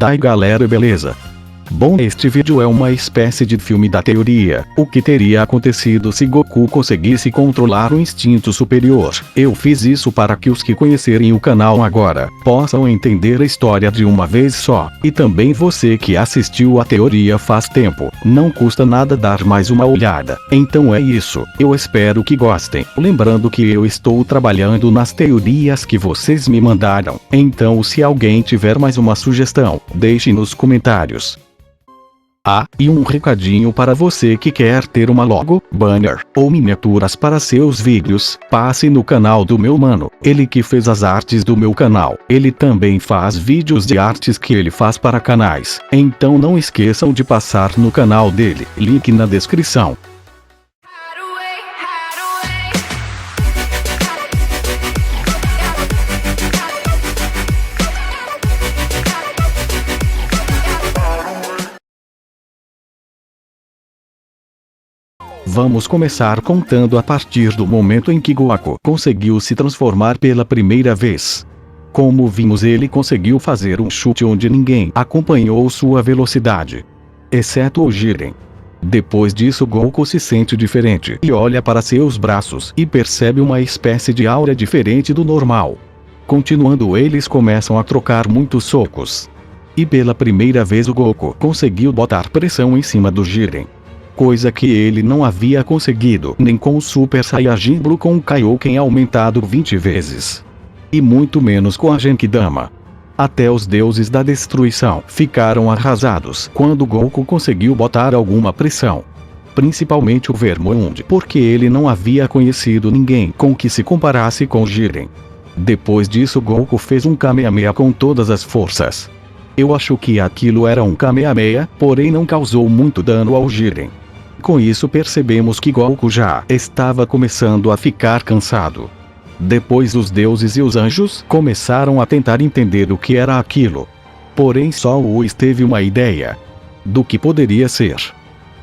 Daí galera, beleza? Bom, este vídeo é uma espécie de filme da teoria. O que teria acontecido se Goku conseguisse controlar o instinto superior? Eu fiz isso para que os que conhecerem o canal agora possam entender a história de uma vez só. E também você que assistiu a teoria faz tempo, não custa nada dar mais uma olhada. Então é isso, eu espero que gostem. Lembrando que eu estou trabalhando nas teorias que vocês me mandaram. Então se alguém tiver mais uma sugestão, deixe nos comentários. Ah, e um recadinho para você que quer ter uma logo, banner ou miniaturas para seus vídeos, passe no canal do meu mano, ele que fez as artes do meu canal. Ele também faz vídeos de artes que ele faz para canais, então não esqueçam de passar no canal dele, link na descrição. Vamos começar contando a partir do momento em que Goku conseguiu se transformar pela primeira vez. Como vimos, ele conseguiu fazer um chute onde ninguém acompanhou sua velocidade, exceto o Jiren. Depois disso, Goku se sente diferente e olha para seus braços e percebe uma espécie de aura diferente do normal. Continuando, eles começam a trocar muitos socos. E pela primeira vez o Goku conseguiu botar pressão em cima do Jiren, coisa que ele não havia conseguido nem com o Super Saiyajin Blue com o Kaioken aumentado 20 vezes. E muito menos com a Genkidama. Até os deuses da destruição ficaram arrasados quando Goku conseguiu botar alguma pressão. Principalmente o Vermond, porque ele não havia conhecido ninguém com que se comparasse com Jiren. Depois disso, Goku fez um Kamehameha com todas as forças. Eu acho que aquilo era um Kamehameha, porém não causou muito dano ao Jiren. Com isso percebemos que Goku já estava começando a ficar cansado. Depois os deuses e os anjos começaram a tentar entender o que era aquilo. Porém só o Whis teve uma ideia do que poderia ser.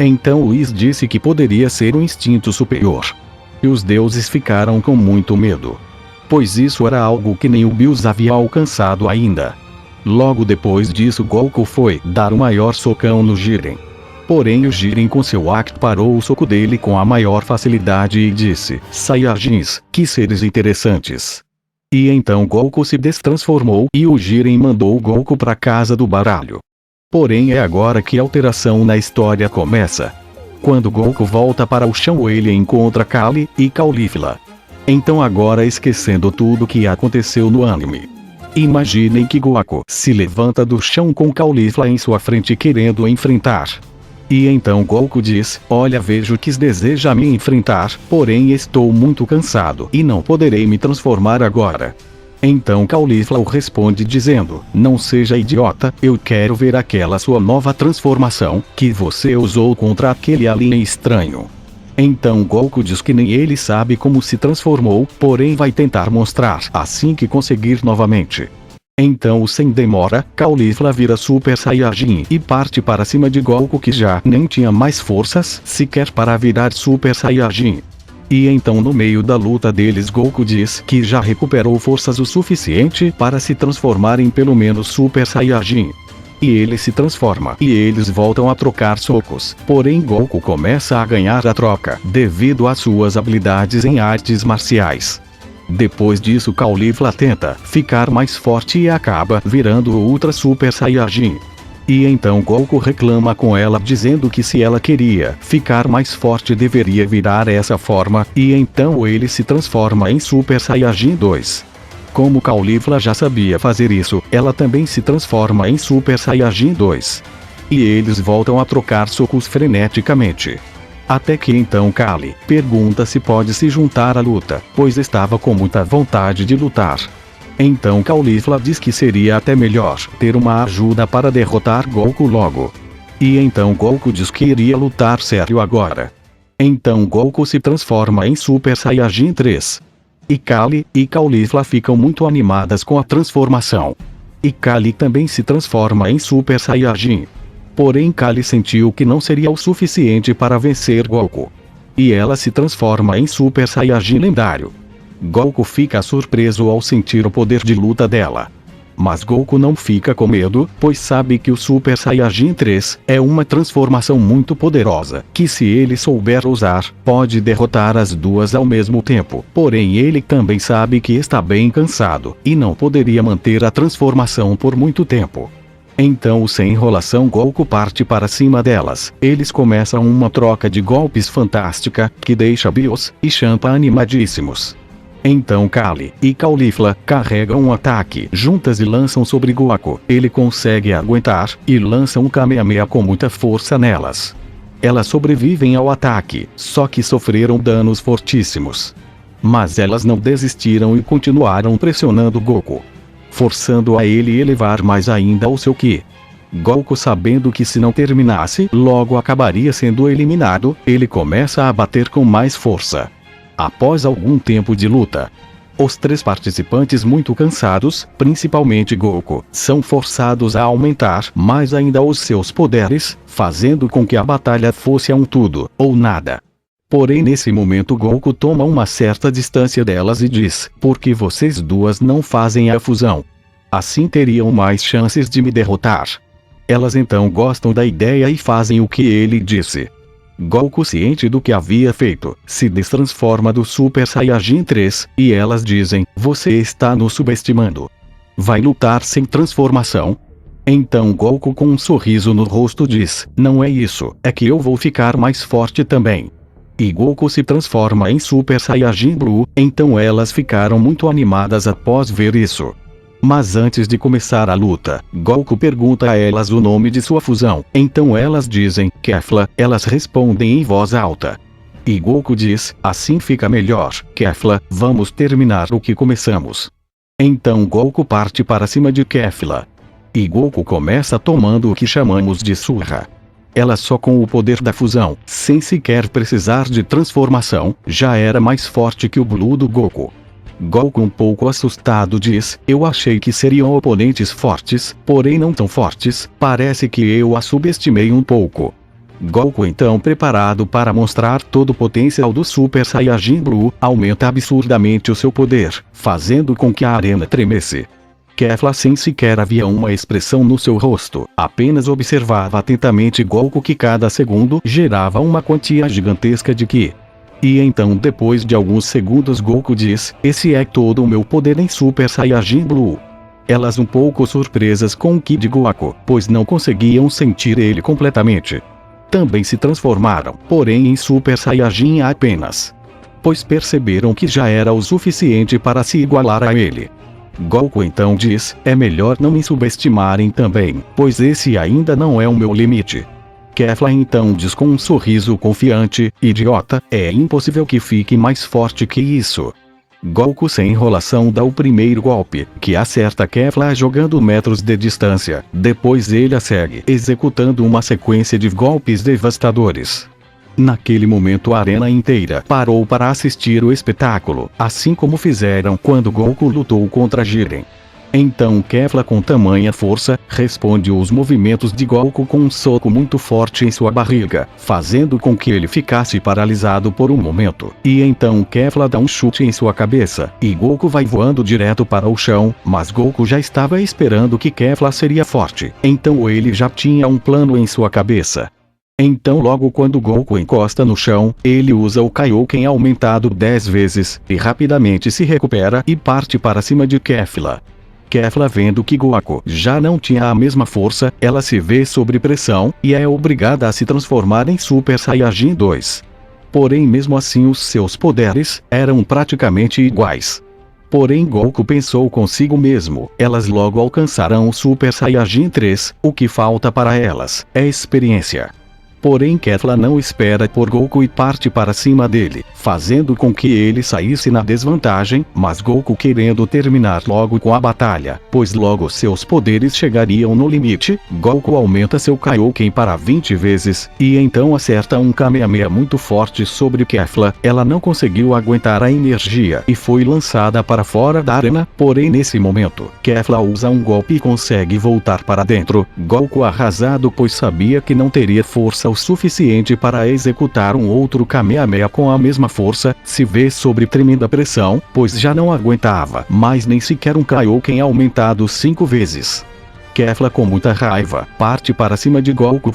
Então o Whis disse que poderia ser um instinto superior. E os deuses ficaram com muito medo, pois isso era algo que nem o Bills havia alcançado ainda. Logo depois disso, Goku foi dar o maior socão no Jiren. Porém o Jiren com seu Act parou o soco dele com a maior facilidade e disse: Saiyajins, que seres interessantes. E então Goku se destransformou e o Jiren mandou o Goku para casa do baralho. Porém é agora que a alteração na história começa. Quando Goku volta para o chão, ele encontra Kali e Caulifla. Então agora, esquecendo tudo que aconteceu no anime, imaginem que Goku se levanta do chão com Caulifla em sua frente querendo enfrentar. E então Goku diz: olha, vejo que deseja me enfrentar, porém estou muito cansado e não poderei me transformar agora. Então Caulifla o responde dizendo: não seja idiota, eu quero ver aquela sua nova transformação que você usou contra aquele alien estranho. Então Goku diz que nem ele sabe como se transformou, porém vai tentar mostrar assim que conseguir novamente. Então sem demora, Caulifla vira Super Saiyajin e parte para cima de Goku, que já nem tinha mais forças sequer para virar Super Saiyajin. E então no meio da luta deles, Goku diz que já recuperou forças o suficiente para se transformar em pelo menos Super Saiyajin. E ele se transforma e eles voltam a trocar socos, porém Goku começa a ganhar a troca devido às suas habilidades em artes marciais. Depois disso, Caulifla tenta ficar mais forte e acaba virando o Ultra Super Saiyajin. E então Goku reclama com ela dizendo que se ela queria ficar mais forte deveria virar essa forma, e então ele se transforma em Super Saiyajin 2. Como Caulifla já sabia fazer isso, ela também se transforma em Super Saiyajin 2. E eles voltam a trocar socos freneticamente. Até que então Kali pergunta se pode se juntar à luta, pois estava com muita vontade de lutar. Então Caulifla diz que seria até melhor ter uma ajuda para derrotar Goku logo. E então Goku diz que iria lutar sério agora. Então Goku se transforma em Super Saiyajin 3. E Kali e Caulifla ficam muito animadas com a transformação. E Kali também se transforma em Super Saiyajin. Porém Kali sentiu que não seria o suficiente para vencer Goku. E ela se transforma em Super Saiyajin lendário. Goku fica surpreso ao sentir o poder de luta dela. Mas Goku não fica com medo, pois sabe que o Super Saiyajin 3 é uma transformação muito poderosa, que se ele souber usar, pode derrotar as duas ao mesmo tempo. Porém ele também sabe que está bem cansado, e não poderia manter a transformação por muito tempo. Então sem enrolação Goku parte para cima delas. Eles começam uma troca de golpes fantástica, que deixa Bills e Champa animadíssimos. Então Kali e Caulifla carregam um ataque juntas e lançam sobre Goku. Ele consegue aguentar, e lança um Kamehameha com muita força nelas. Elas sobrevivem ao ataque, só que sofreram danos fortíssimos. Mas elas não desistiram e continuaram pressionando Goku, forçando a ele elevar mais ainda o seu Ki. Goku, sabendo que se não terminasse, logo acabaria sendo eliminado, ele começa a bater com mais força. Após algum tempo de luta, os três participantes, muito cansados, principalmente Goku, são forçados a aumentar mais ainda os seus poderes, fazendo com que a batalha fosse a um tudo ou nada. Porém nesse momento Goku toma uma certa distância delas e diz: por que vocês duas não fazem a fusão? Assim teriam mais chances de me derrotar. Elas então gostam da ideia e fazem o que ele disse. Goku, ciente do que havia feito, se destransforma do Super Saiyajin 3, e elas dizem: você está nos subestimando. Vai lutar sem transformação? Então Goku, com um sorriso no rosto, diz: não é isso, é que eu vou ficar mais forte também. E Goku se transforma em Super Saiyajin Blue, então elas ficaram muito animadas após ver isso. Mas antes de começar a luta, Goku pergunta a elas o nome de sua fusão, então elas dizem: Kefla. Elas respondem em voz alta. E Goku diz: assim fica melhor, Kefla, vamos terminar o que começamos. Então Goku parte para cima de Kefla. E Goku começa tomando o que chamamos de surra. Ela só com o poder da fusão, sem sequer precisar de transformação, já era mais forte que o Blue do Goku. Goku, um pouco assustado, diz: eu achei que seriam oponentes fortes, porém não tão fortes, parece que eu a subestimei um pouco. Goku, então preparado para mostrar todo o potencial do Super Saiyajin Blue, aumenta absurdamente o seu poder, fazendo com que a arena tremesse. Kefla, sem sequer havia uma expressão no seu rosto, apenas observava atentamente Goku, que cada segundo gerava uma quantia gigantesca de Ki. E então depois de alguns segundos Goku diz: esse é todo o meu poder em Super Saiyajin Blue. Elas, um pouco surpresas com o Ki de Goku, pois não conseguiam sentir ele completamente, também se transformaram, porém em Super Saiyajin apenas, pois perceberam que já era o suficiente para se igualar a ele. Goku então diz: é melhor não me subestimarem também, pois esse ainda não é o meu limite. Kefla então diz com um sorriso confiante: idiota, é impossível que fique mais forte que isso. Goku, sem enrolação, dá o primeiro golpe, que acerta Kefla jogando metros de distância. Depois ele a segue, executando uma sequência de golpes devastadores. Naquele momento a arena inteira parou para assistir o espetáculo, assim como fizeram quando Goku lutou contra Jiren. Então Kefla, com tamanha força, responde os movimentos de Goku com um soco muito forte em sua barriga, fazendo com que ele ficasse paralisado por um momento. E então Kefla dá um chute em sua cabeça, e Goku vai voando direto para o chão, mas Goku já estava esperando que Kefla seria forte, então ele já tinha um plano em sua cabeça. Então logo quando Goku encosta no chão, ele usa o Kaioken aumentado 10 vezes, e rapidamente se recupera e parte para cima de Kefla. Kefla, vendo que Goku já não tinha a mesma força, ela se vê sob pressão, e é obrigada a se transformar em Super Saiyajin 2. Porém mesmo assim os seus poderes eram praticamente iguais. Porém Goku pensou consigo mesmo: elas logo alcançarão o Super Saiyajin 3, o que falta para elas é experiência. Porém Kefla não espera por Goku e parte para cima dele, fazendo com que ele saísse na desvantagem, mas Goku, querendo terminar logo com a batalha, pois logo seus poderes chegariam no limite, Goku aumenta seu Kaioken para 20 vezes, e então acerta um Kamehameha muito forte sobre Kefla. Ela não conseguiu aguentar a energia e foi lançada para fora da arena, porém nesse momento, Kefla usa um golpe e consegue voltar para dentro. Goku, arrasado, pois sabia que não teria força força o suficiente para executar um outro Kamehameha com a mesma força, se vê sob tremenda pressão, pois já não aguentava mais nem sequer um Kaioken aumentado 5 vezes. Kefla, com muita raiva, parte para cima de Goku,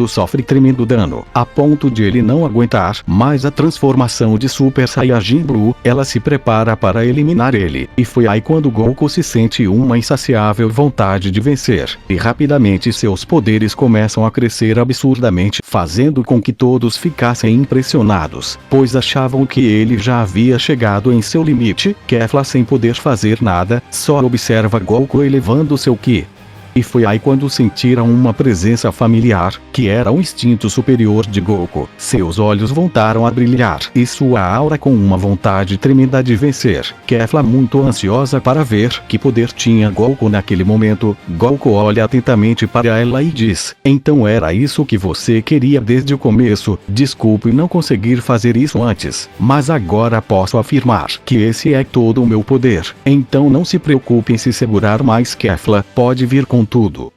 sofre tremendo dano, a ponto de ele não aguentar mais a transformação de Super Saiyajin Blue. Ela se prepara para eliminar ele, e foi aí quando Goku se sente uma insaciável vontade de vencer, e rapidamente seus poderes começam a crescer absurdamente, fazendo com que todos ficassem impressionados, pois achavam que ele já havia chegado em seu limite. Kefla, sem poder fazer nada, só observa Goku elevando seu Ki. E foi aí quando sentiram uma presença familiar, que era o instinto superior de Goku. Seus olhos voltaram a brilhar, e sua aura com uma vontade tremenda de vencer. Kefla, muito ansiosa para ver que poder tinha Goku naquele momento, Goku olha atentamente para ela e diz: então era isso que você queria desde o começo. Desculpe não conseguir fazer isso antes, mas agora posso afirmar que esse é todo o meu poder. Então não se preocupe em se segurar mais, Kefla, pode vir com tudo.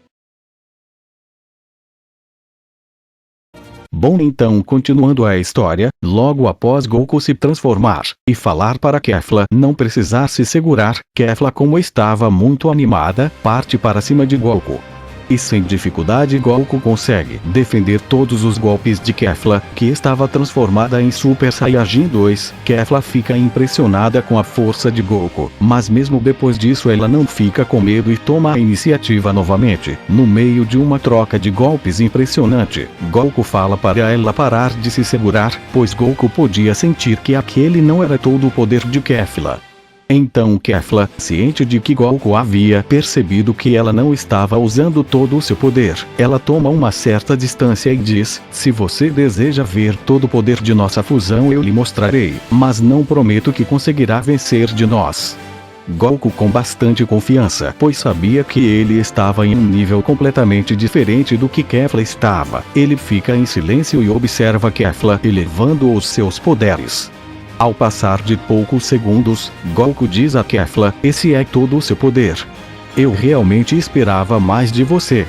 Bom, então continuando a história, logo após Goku se transformar e falar para Kefla não precisar se segurar, Kefla, como estava muito animada, parte para cima de Goku. E sem dificuldade Goku consegue defender todos os golpes de Kefla, que estava transformada em Super Saiyajin 2. Kefla fica impressionada com a força de Goku, mas mesmo depois disso ela não fica com medo e toma a iniciativa novamente. No meio de uma troca de golpes impressionante, Goku fala para ela parar de se segurar, pois Goku podia sentir que aquele não era todo o poder de Kefla. Então Kefla, ciente de que Goku havia percebido que ela não estava usando todo o seu poder, ela toma uma certa distância e diz: se você deseja ver todo o poder de nossa fusão eu lhe mostrarei, mas não prometo que conseguirá vencer de nós. Goku, com bastante confiança, pois sabia que ele estava em um nível completamente diferente do que Kefla estava, ele fica em silêncio e observa Kefla elevando os seus poderes. Ao passar de poucos segundos, Goku diz a Kefla: esse é todo o seu poder. Eu realmente esperava mais de você.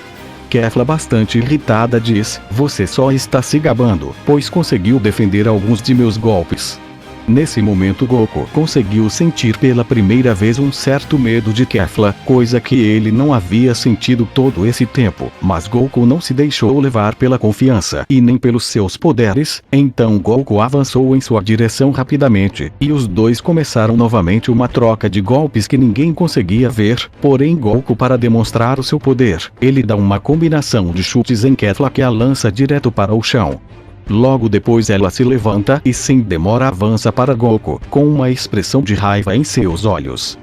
Kefla, bastante irritada, diz: você só está se gabando, pois conseguiu defender alguns de meus golpes. Nesse momento Goku conseguiu sentir pela primeira vez um certo medo de Kefla, coisa que ele não havia sentido todo esse tempo. Mas Goku não se deixou levar pela confiança e nem pelos seus poderes. Então Goku avançou em sua direção rapidamente, e os dois começaram novamente uma troca de golpes que ninguém conseguia ver. Porém Goku, para demonstrar o seu poder, ele dá uma combinação de chutes em Kefla que a lança direto para o chão. Logo depois ela se levanta e sem demora avança para Goku, com uma expressão de raiva em seus olhos.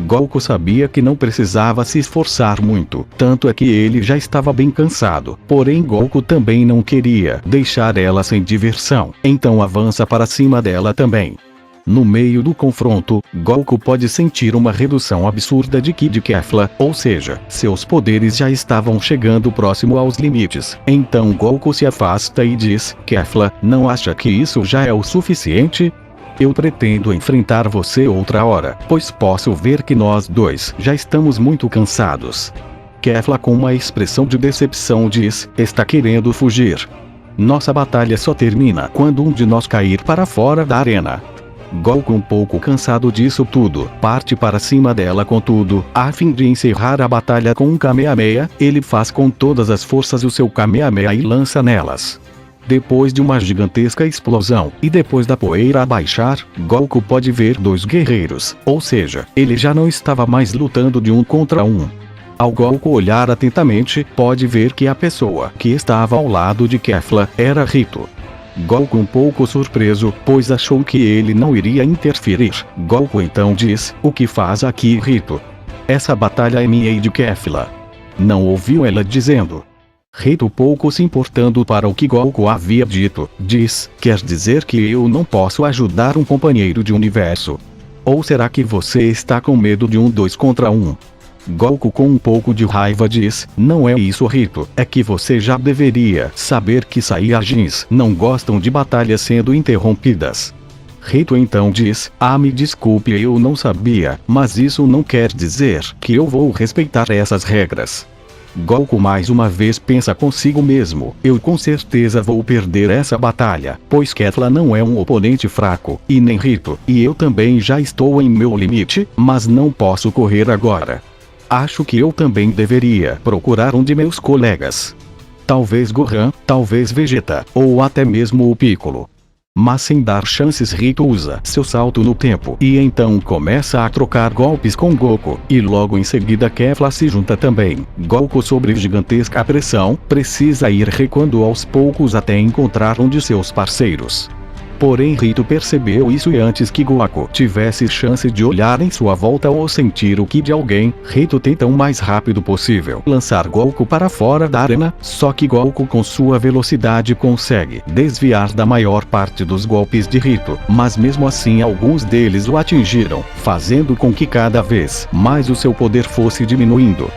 Goku sabia que não precisava se esforçar muito, tanto é que ele já estava bem cansado, porém Goku também não queria deixar ela sem diversão, então avança para cima dela também. No meio do confronto, Goku pode sentir uma redução absurda de Ki de Kefla, ou seja, seus poderes já estavam chegando próximo aos limites. Então Goku se afasta e diz: Kefla, não acha que isso já é o suficiente? Eu pretendo enfrentar você outra hora, pois posso ver que nós dois já estamos muito cansados. Kefla, com uma expressão de decepção, diz: está querendo fugir. Nossa batalha só termina quando um de nós cair para fora da arena. Goku, um pouco cansado disso tudo, parte para cima dela com tudo, a fim de encerrar a batalha com um Kamehameha. Ele faz com todas as forças o seu Kamehameha e lança nelas. Depois de uma gigantesca explosão, e depois da poeira abaixar, Goku pode ver dois guerreiros, ou seja, ele já não estava mais lutando de um contra um. Ao Goku olhar atentamente, pode ver que a pessoa que estava ao lado de Kefla era Rito. Goku, um pouco surpreso, pois achou que ele não iria interferir. Goku então diz: o que faz aqui, Rito? Essa batalha é minha e de Kefla. Não ouviu ela dizendo? Rito, pouco se importando para o que Goku havia dito, diz: quer dizer que eu não posso ajudar um companheiro de universo? Ou será que você está com medo de um 2 contra 1? Goku, com um pouco de raiva, diz: não é isso, Rito, é que você já deveria saber que Saiyajins não gostam de batalhas sendo interrompidas. Rito então diz: me desculpe, eu não sabia, mas isso não quer dizer que eu vou respeitar essas regras. Goku mais uma vez pensa consigo mesmo: eu com certeza vou perder essa batalha, pois Kefla não é um oponente fraco, e nem Rito, e eu também já estou em meu limite, mas não posso correr agora. Acho que eu também deveria procurar um de meus colegas. Talvez Gohan, talvez Vegeta, ou até mesmo o Piccolo. Mas sem dar chances, Rito usa seu salto no tempo e então começa a trocar golpes com Goku, e logo em seguida Kefla se junta também. Goku, sob gigantesca pressão, precisa ir recuando aos poucos até encontrar um de seus parceiros. Porém Rito percebeu isso e antes que Goku tivesse chance de olhar em sua volta ou sentir o ki de alguém, Rito tenta o mais rápido possível lançar Goku para fora da arena, só que Goku com sua velocidade consegue desviar da maior parte dos golpes de Rito, mas mesmo assim alguns deles o atingiram, fazendo com que cada vez mais o seu poder fosse diminuindo.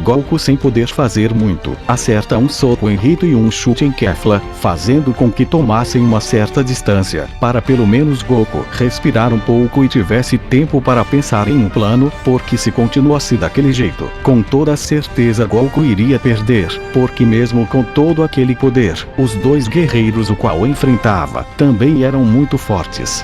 Goku, sem poder fazer muito, acerta um soco em Rito e um chute em Kefla, fazendo com que tomassem uma certa distância, para pelo menos Goku respirar um pouco e tivesse tempo para pensar em um plano, porque se continuasse daquele jeito, com toda certeza Goku iria perder, porque mesmo com todo aquele poder, os dois guerreiros o qual enfrentava, também eram muito fortes.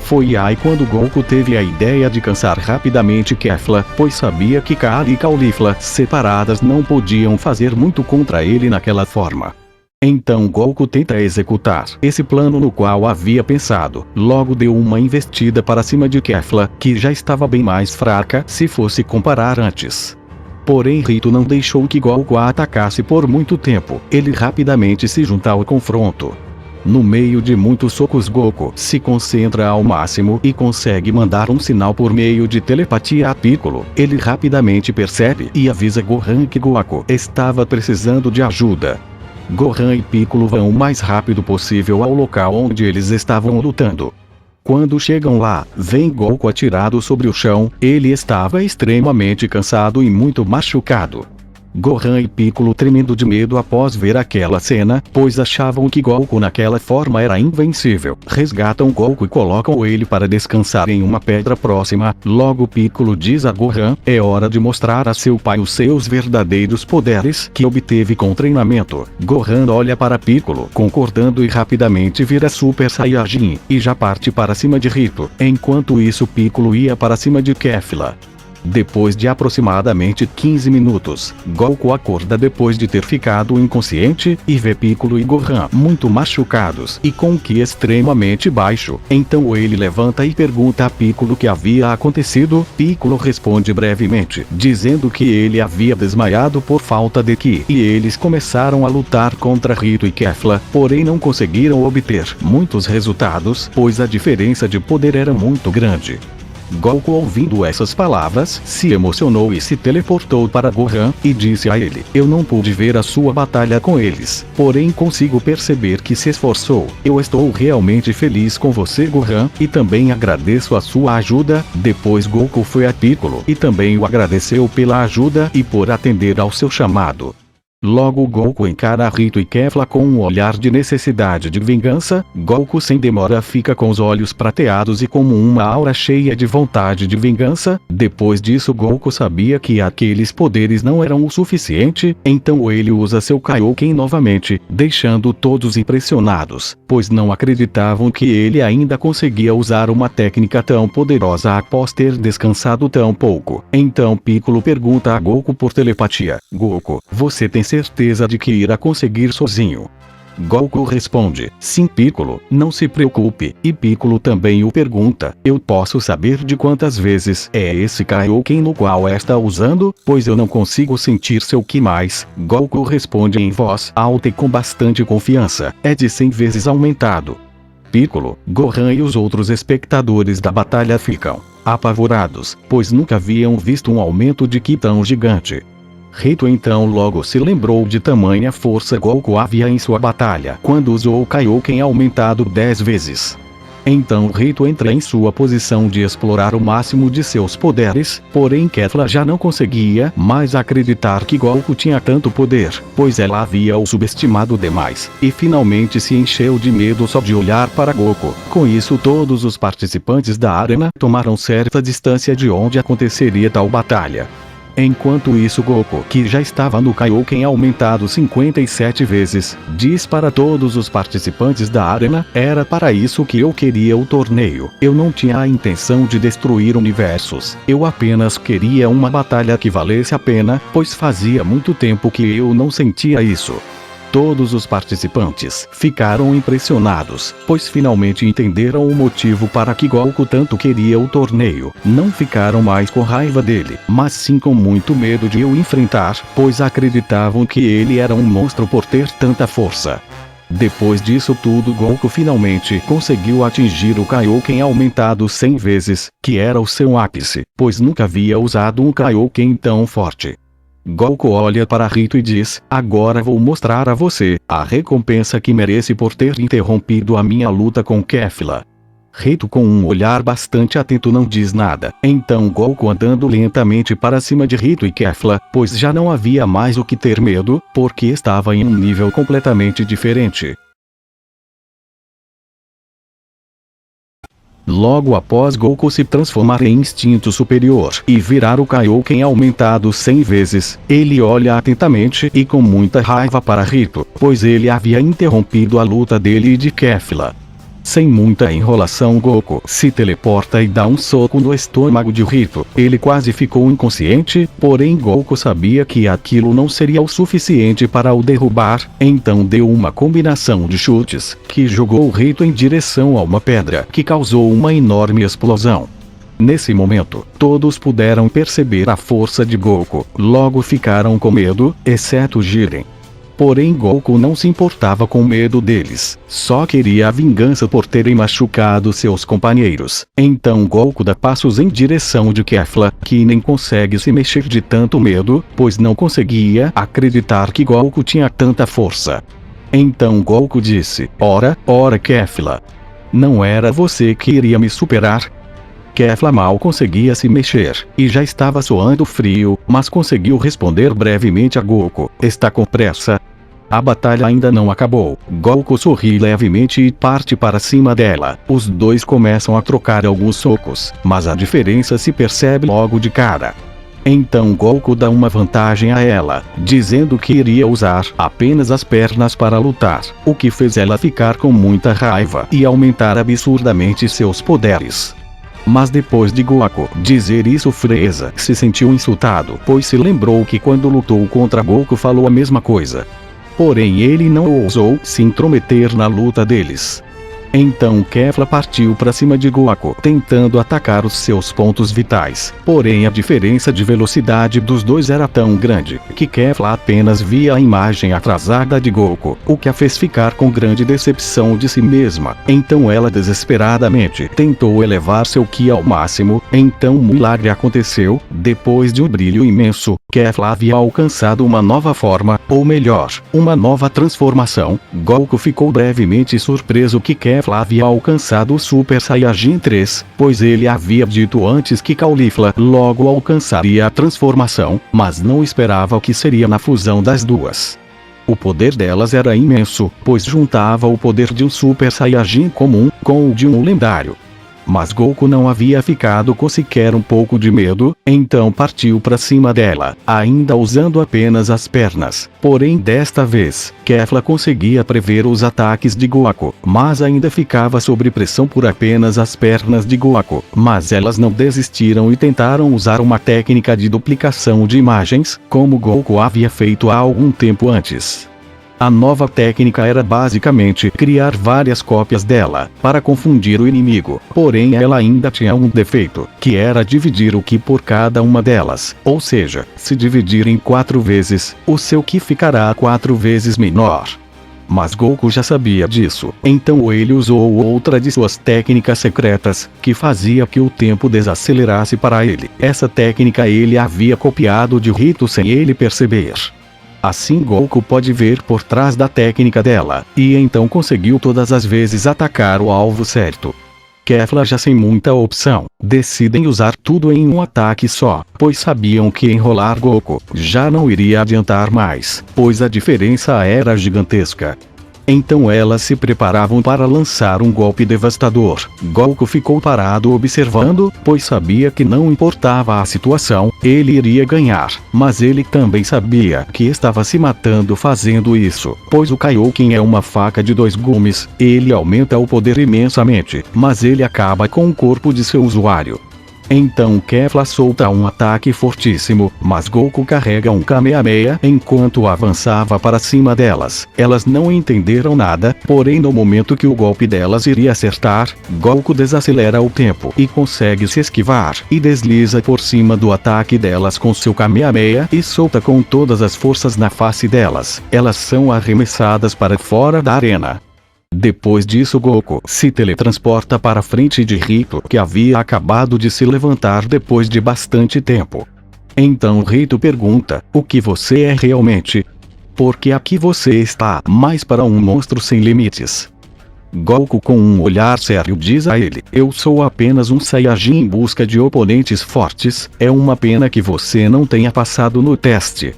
Foi aí quando Goku teve a ideia de cansar rapidamente Kefla, pois sabia que Kali e Caulifla, separadas, não podiam fazer muito contra ele naquela forma. Então Goku tenta executar esse plano no qual havia pensado, logo deu uma investida para cima de Kefla, que já estava bem mais fraca se fosse comparar antes. Porém Rito não deixou que Goku a atacasse por muito tempo, ele rapidamente se junta ao confronto. No meio de muitos socos Goku se concentra ao máximo e consegue mandar um sinal por meio de telepatia a Piccolo. Ele rapidamente percebe e avisa Gohan que Goku estava precisando de ajuda. Gohan e Piccolo vão o mais rápido possível ao local onde eles estavam lutando. Quando chegam lá, vem Goku atirado sobre o chão, ele estava extremamente cansado e muito machucado. Gohan e Piccolo tremendo de medo após ver aquela cena, pois achavam que Goku naquela forma era invencível. Resgatam Goku e colocam ele para descansar em uma pedra próxima. Logo Piccolo diz a Gohan: é hora de mostrar a seu pai os seus verdadeiros poderes que obteve com treinamento. Gohan olha para Piccolo, concordando, e rapidamente vira Super Saiyajin, e já parte para cima de Rito. Enquanto isso Piccolo ia para cima de Kefla. Depois de aproximadamente 15 minutos, Goku acorda depois de ter ficado inconsciente, e vê Piccolo e Gohan muito machucados e com o ki extremamente baixo. Então ele levanta e pergunta a Piccolo o que havia acontecido. Piccolo responde brevemente, dizendo que ele havia desmaiado por falta de ki, e eles começaram a lutar contra Rito e Kefla, porém não conseguiram obter muitos resultados, pois a diferença de poder era muito grande. Goku, ouvindo essas palavras, se emocionou e se teleportou para Gohan, e disse a ele: eu não pude ver a sua batalha com eles, porém consigo perceber que se esforçou. Eu estou realmente feliz com você, Gohan, e também agradeço a sua ajuda. Depois Goku foi a Piccolo e também o agradeceu pela ajuda e por atender ao seu chamado. Logo Goku encara Rito e Kefla com um olhar de necessidade de vingança. Goku sem demora fica com os olhos prateados e como uma aura cheia de vontade de vingança. Depois disso Goku sabia que aqueles poderes não eram o suficiente, então ele usa seu Kaioken novamente, deixando todos impressionados, pois não acreditavam que ele ainda conseguia usar uma técnica tão poderosa após ter descansado tão pouco. Então Piccolo pergunta a Goku por telepatia: Goku, você tem certeza de que irá conseguir sozinho? Goku responde: sim, Piccolo, não se preocupe. E Piccolo também o pergunta: eu posso saber de quantas vezes é esse Kaioken no qual está usando, pois eu não consigo sentir seu ki mais. Goku responde em voz alta e com bastante confiança: é de 100 vezes aumentado. Piccolo, Gohan e os outros espectadores da batalha ficam apavorados, pois nunca haviam visto um aumento de ki tão gigante. Rito então logo se lembrou de tamanha força Goku havia em sua batalha quando usou o Kaioken aumentado 10 vezes. Então Rito entra em sua posição de explorar o máximo de seus poderes, porém Kefla já não conseguia mais acreditar que Goku tinha tanto poder, pois ela havia o subestimado demais, e finalmente se encheu de medo só de olhar para Goku. Com isso todos os participantes da arena tomaram certa distância de onde aconteceria tal batalha. Enquanto isso Goku, que já estava no Kaioken aumentado 57 vezes, diz para todos os participantes da arena: era para isso que eu queria o torneio. Eu não tinha a intenção de destruir universos. Eu apenas queria uma batalha que valesse a pena, pois fazia muito tempo que eu não sentia isso. Todos os participantes ficaram impressionados, pois finalmente entenderam o motivo para que Goku tanto queria o torneio. Não ficaram mais com raiva dele, mas sim com muito medo de o enfrentar, pois acreditavam que ele era um monstro por ter tanta força. Depois disso tudo, Goku finalmente conseguiu atingir o Kaioken aumentado 100 vezes, que era o seu ápice, pois nunca havia usado um Kaioken tão forte. Goku olha para Rito e diz: agora vou mostrar a você a recompensa que merece por ter interrompido a minha luta com Kefla. Rito, com um olhar bastante atento, não diz nada. Então Goku, andando lentamente para cima de Rito e Kefla, pois já não havia mais o que ter medo, porque estava em um nível completamente diferente. Logo após Goku se transformar em instinto superior e virar o Kaioken aumentado 100 vezes, ele olha atentamente e com muita raiva para Rito, pois ele havia interrompido a luta dele e de Kefla. Sem muita enrolação, Goku se teleporta e dá um soco no estômago de Rito. Ele quase ficou inconsciente, porém Goku sabia que aquilo não seria o suficiente para o derrubar, então deu uma combinação de chutes, que jogou Rito em direção a uma pedra, que causou uma enorme explosão. Nesse momento, todos puderam perceber a força de Goku, logo ficaram com medo, exceto Jiren. Porém Goku não se importava com medo deles, só queria a vingança por terem machucado seus companheiros. Então Goku dá passos em direção de Kefla, que nem consegue se mexer de tanto medo, pois não conseguia acreditar que Goku tinha tanta força. Então Goku disse: ora Kefla, não era você que iria me superar? Kefla mal conseguia se mexer, e já estava suando frio, mas conseguiu responder brevemente a Goku: está com pressa? A batalha ainda não acabou. Goku sorri levemente e parte para cima dela. Os dois começam a trocar alguns socos, mas a diferença se percebe logo de cara. Então Goku dá uma vantagem a ela, dizendo que iria usar apenas as pernas para lutar, o que fez ela ficar com muita raiva e aumentar absurdamente seus poderes. Mas depois de Goku dizer isso, Frieza se sentiu insultado, pois se lembrou que quando lutou contra Goku falou a mesma coisa. Porém ele não ousou se intrometer na luta deles. Então Kefla partiu para cima de Goku, tentando atacar os seus pontos vitais. Porém a diferença de velocidade dos dois era tão grande, que Kefla apenas via a imagem atrasada de Goku, o que a fez ficar com grande decepção de si mesma. Então ela desesperadamente tentou elevar seu Ki ao máximo. Então um milagre aconteceu. Depois de um brilho imenso, Kefla havia alcançado uma nova forma, ou melhor, uma nova transformação. Goku ficou brevemente surpreso que Kefla havia alcançado o Super Saiyajin 3, pois ele havia dito antes que Caulifla logo alcançaria a transformação, mas não esperava o que seria na fusão das duas. O poder delas era imenso, pois juntava o poder de um Super Saiyajin comum com o de um lendário. Mas Goku não havia ficado com sequer um pouco de medo, então partiu para cima dela, ainda usando apenas as pernas. Porém desta vez, Kefla conseguia prever os ataques de Goku, mas ainda ficava sob pressão por apenas as pernas de Goku. Mas elas não desistiram e tentaram usar uma técnica de duplicação de imagens, como Goku havia feito há algum tempo antes. A nova técnica era basicamente criar várias cópias dela, para confundir o inimigo. Porém ela ainda tinha um defeito, que era dividir o Ki por cada uma delas. Ou seja, se dividir em 4 vezes, o seu Ki ficará 4 vezes menor. Mas Goku já sabia disso, então ele usou outra de suas técnicas secretas, que fazia que o tempo desacelerasse para ele. Essa técnica ele havia copiado de Rito sem ele perceber. Assim Goku pode ver por trás da técnica dela, e então conseguiu todas as vezes atacar o alvo certo. Kefla, já sem muita opção, decidem usar tudo em um ataque só, pois sabiam que enrolar Goku já não iria adiantar mais, pois a diferença era gigantesca. Então elas se preparavam para lançar um golpe devastador. Goku ficou parado observando, pois sabia que não importava a situação, ele iria ganhar. Mas ele também sabia que estava se matando fazendo isso, pois o Kaioken é uma faca de dois gumes, ele aumenta o poder imensamente, mas ele acaba com o corpo de seu usuário. Então Kefla solta um ataque fortíssimo, mas Goku carrega um Kamehameha enquanto avançava para cima delas. Elas não entenderam nada, porém no momento que o golpe delas iria acertar, Goku desacelera o tempo e consegue se esquivar, e desliza por cima do ataque delas com seu Kamehameha e solta com todas as forças na face delas. Elas são arremessadas para fora da arena. Depois disso Goku se teletransporta para a frente de Rito, que havia acabado de se levantar depois de bastante tempo. Então Rito pergunta, o que você é realmente? Porque aqui você está mais para um monstro sem limites. Goku com um olhar sério diz a ele, eu sou apenas um Saiyajin em busca de oponentes fortes, é uma pena que você não tenha passado no teste.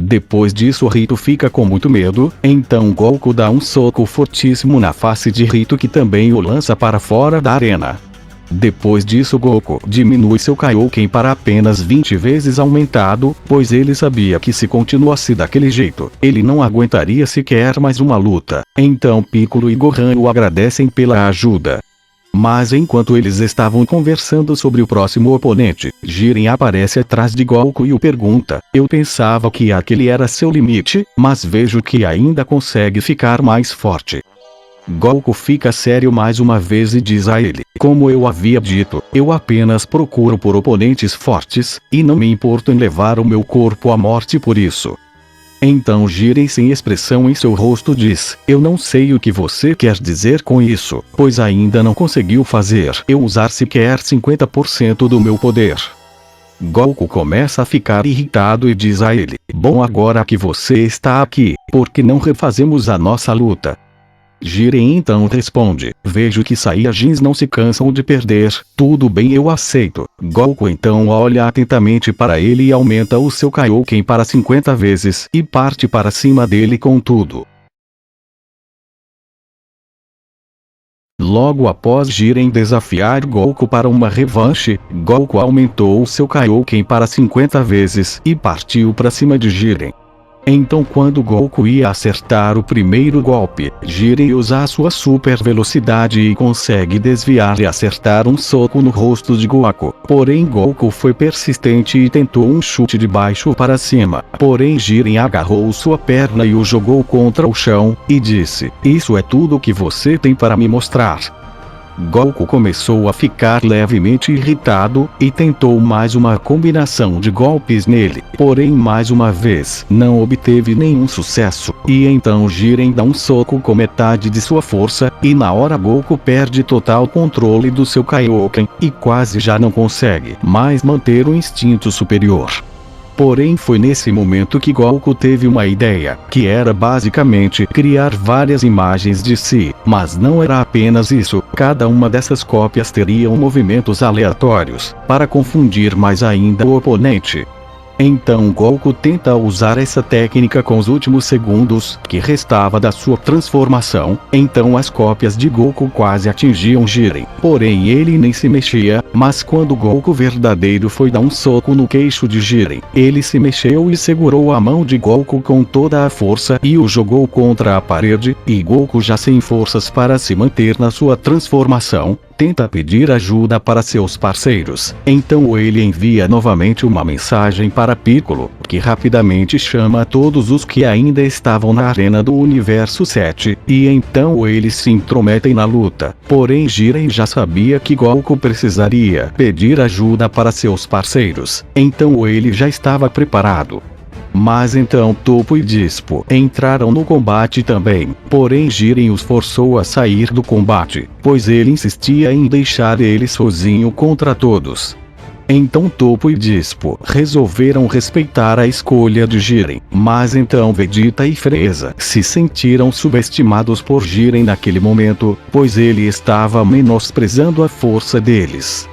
Depois disso Rito fica com muito medo, então Goku dá um soco fortíssimo na face de Rito que também o lança para fora da arena. Depois disso Goku diminui seu Kaioken para apenas 20 vezes aumentado, pois ele sabia que se continuasse daquele jeito, ele não aguentaria sequer mais uma luta. Então Piccolo e Gohan o agradecem pela ajuda. Mas enquanto eles estavam conversando sobre o próximo oponente, Jiren aparece atrás de Goku e o pergunta, eu pensava que aquele era seu limite, mas vejo que ainda consegue ficar mais forte. Goku fica sério mais uma vez e diz a ele, como eu havia dito, eu apenas procuro por oponentes fortes, e não me importo em levar o meu corpo à morte por isso. Então Jiren sem expressão em seu rosto diz, eu não sei o que você quer dizer com isso, pois ainda não conseguiu fazer eu usar sequer 50% do meu poder. Goku começa a ficar irritado e diz a ele, bom agora que você está aqui, por que não refazemos a nossa luta? Jiren então responde, vejo que Saiyajins não se cansam de perder, tudo bem eu aceito. Goku então olha atentamente para ele e aumenta o seu Kaioken para 50 vezes e parte para cima dele com tudo. Logo após Jiren desafiar Goku para uma revanche, Goku aumentou o seu Kaioken para 50 vezes e partiu para cima de Jiren. Então quando Goku ia acertar o primeiro golpe, Jiren usa a sua super velocidade e consegue desviar e acertar um soco no rosto de Goku. Porém Goku foi persistente e tentou um chute de baixo para cima. Porém Jiren agarrou sua perna e o jogou contra o chão, e disse, isso é tudo que você tem para me mostrar. Goku começou a ficar levemente irritado, e tentou mais uma combinação de golpes nele, porém mais uma vez não obteve nenhum sucesso, e então Jiren dá um soco com metade de sua força, e na hora Goku perde total controle do seu Kaioken, e quase já não consegue mais manter o instinto superior. Porém foi nesse momento que Goku teve uma ideia, que era basicamente criar várias imagens de si, mas não era apenas isso, cada uma dessas cópias teriam movimentos aleatórios, para confundir mais ainda o oponente. Então Goku tenta usar essa técnica com os últimos segundos que restava da sua transformação, então as cópias de Goku quase atingiam Jiren, porém ele nem se mexia, mas quando Goku verdadeiro foi dar um soco no queixo de Jiren, ele se mexeu e segurou a mão de Goku com toda a força e o jogou contra a parede, e Goku já sem forças para se manter na sua transformação, tenta pedir ajuda para seus parceiros. Então ele envia novamente uma mensagem para Piccolo, que rapidamente chama todos os que ainda estavam na arena do Universo 7, e então eles se intrometem na luta. Porém Jiren já sabia que Goku precisaria pedir ajuda para seus parceiros, então ele já estava preparado. Mas então Toppo e Dispo entraram no combate também, porém Jiren os forçou a sair do combate, pois ele insistia em deixar ele sozinho contra todos. Então Toppo e Dispo resolveram respeitar a escolha de Jiren, mas então Vegeta e Frieza se sentiram subestimados por Jiren naquele momento, pois ele estava menosprezando a força deles.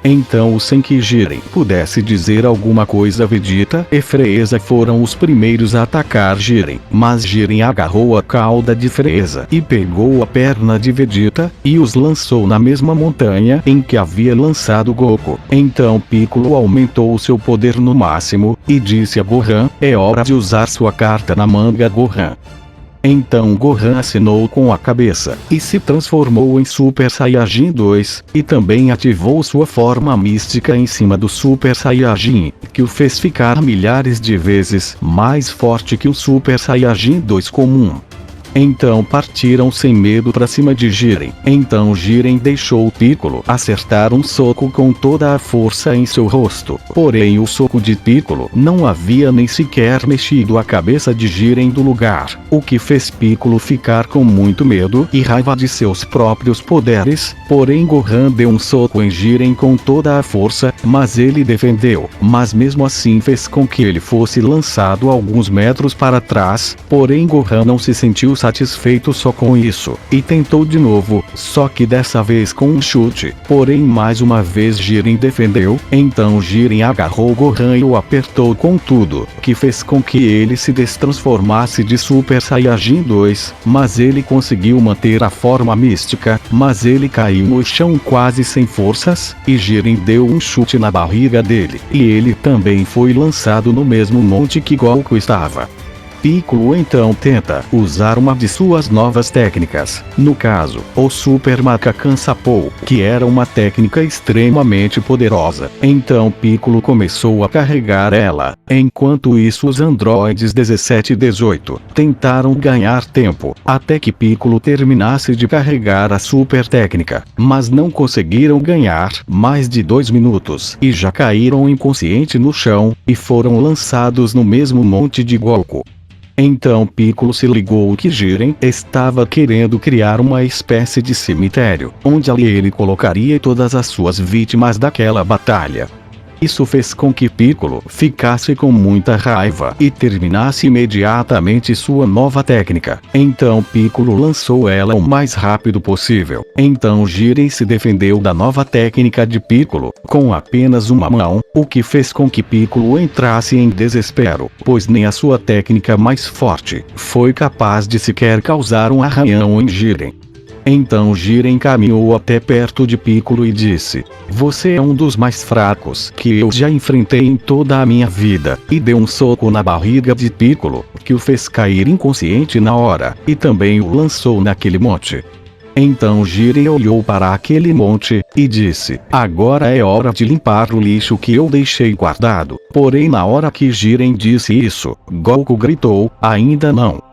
Então, sem que Jiren pudesse dizer alguma coisa, Vegeta e Frieza foram os primeiros a atacar Jiren. Mas Jiren agarrou a cauda de Frieza e pegou a perna de Vegeta e os lançou na mesma montanha em que havia lançado Goku. Então Piccolo aumentou seu poder no máximo e disse a Gohan: é hora de usar sua carta na manga, Gohan. Então Gohan assinou com a cabeça e se transformou em Super Saiyajin 2, e também ativou sua forma mística em cima do Super Saiyajin, que o fez ficar milhares de vezes mais forte que o Super Saiyajin 2 comum. Então partiram sem medo para cima de Jiren. Então Jiren deixou Piccolo acertar um soco com toda a força em seu rosto. Porém o soco de Piccolo não havia nem sequer mexido a cabeça de Jiren do lugar, o que fez Piccolo ficar com muito medo e raiva de seus próprios poderes. Porém Gohan deu um soco em Jiren com toda a força, mas ele defendeu. Mas mesmo assim fez com que ele fosse lançado alguns metros para trás. Porém Gohan não se sentiu satisfeito só com isso, e tentou de novo, só que dessa vez com um chute. Porém mais uma vez Jiren defendeu. Então Jiren agarrou Gohan e o apertou com tudo, que fez com que ele se destransformasse de Super Saiyajin 2, mas ele conseguiu manter a forma mística. Mas ele caiu no chão quase sem forças, e Jiren deu um chute na barriga dele, e ele também foi lançado no mesmo monte que Goku estava. Piccolo então tenta usar uma de suas novas técnicas, no caso, o Super Macacan Sapou, que era uma técnica extremamente poderosa. Então Piccolo começou a carregar ela. Enquanto isso os androides 17 e 18 tentaram ganhar tempo, até que Piccolo terminasse de carregar a super técnica, mas não conseguiram ganhar mais de 2 minutos, e já caíram inconsciente no chão, e foram lançados no mesmo monte de Goku. Então Piccolo se ligou que Jiren estava querendo criar uma espécie de cemitério, onde ali ele colocaria todas as suas vítimas daquela batalha. Isso fez com que Piccolo ficasse com muita raiva e terminasse imediatamente sua nova técnica. Então Piccolo lançou ela o mais rápido possível. Então Jiren se defendeu da nova técnica de Piccolo com apenas uma mão, o que fez com que Piccolo entrasse em desespero, pois nem a sua técnica mais forte foi capaz de sequer causar um arranhão em Jiren. Então Jiren caminhou até perto de Piccolo e disse: "Você é um dos mais fracos que eu já enfrentei em toda a minha vida", e deu um soco na barriga de Piccolo, que o fez cair inconsciente na hora, e também o lançou naquele monte. Então Jiren olhou para aquele monte, e disse: "Agora é hora de limpar o lixo que eu deixei guardado". Porém na hora que Jiren disse isso, Goku gritou: "Ainda não!"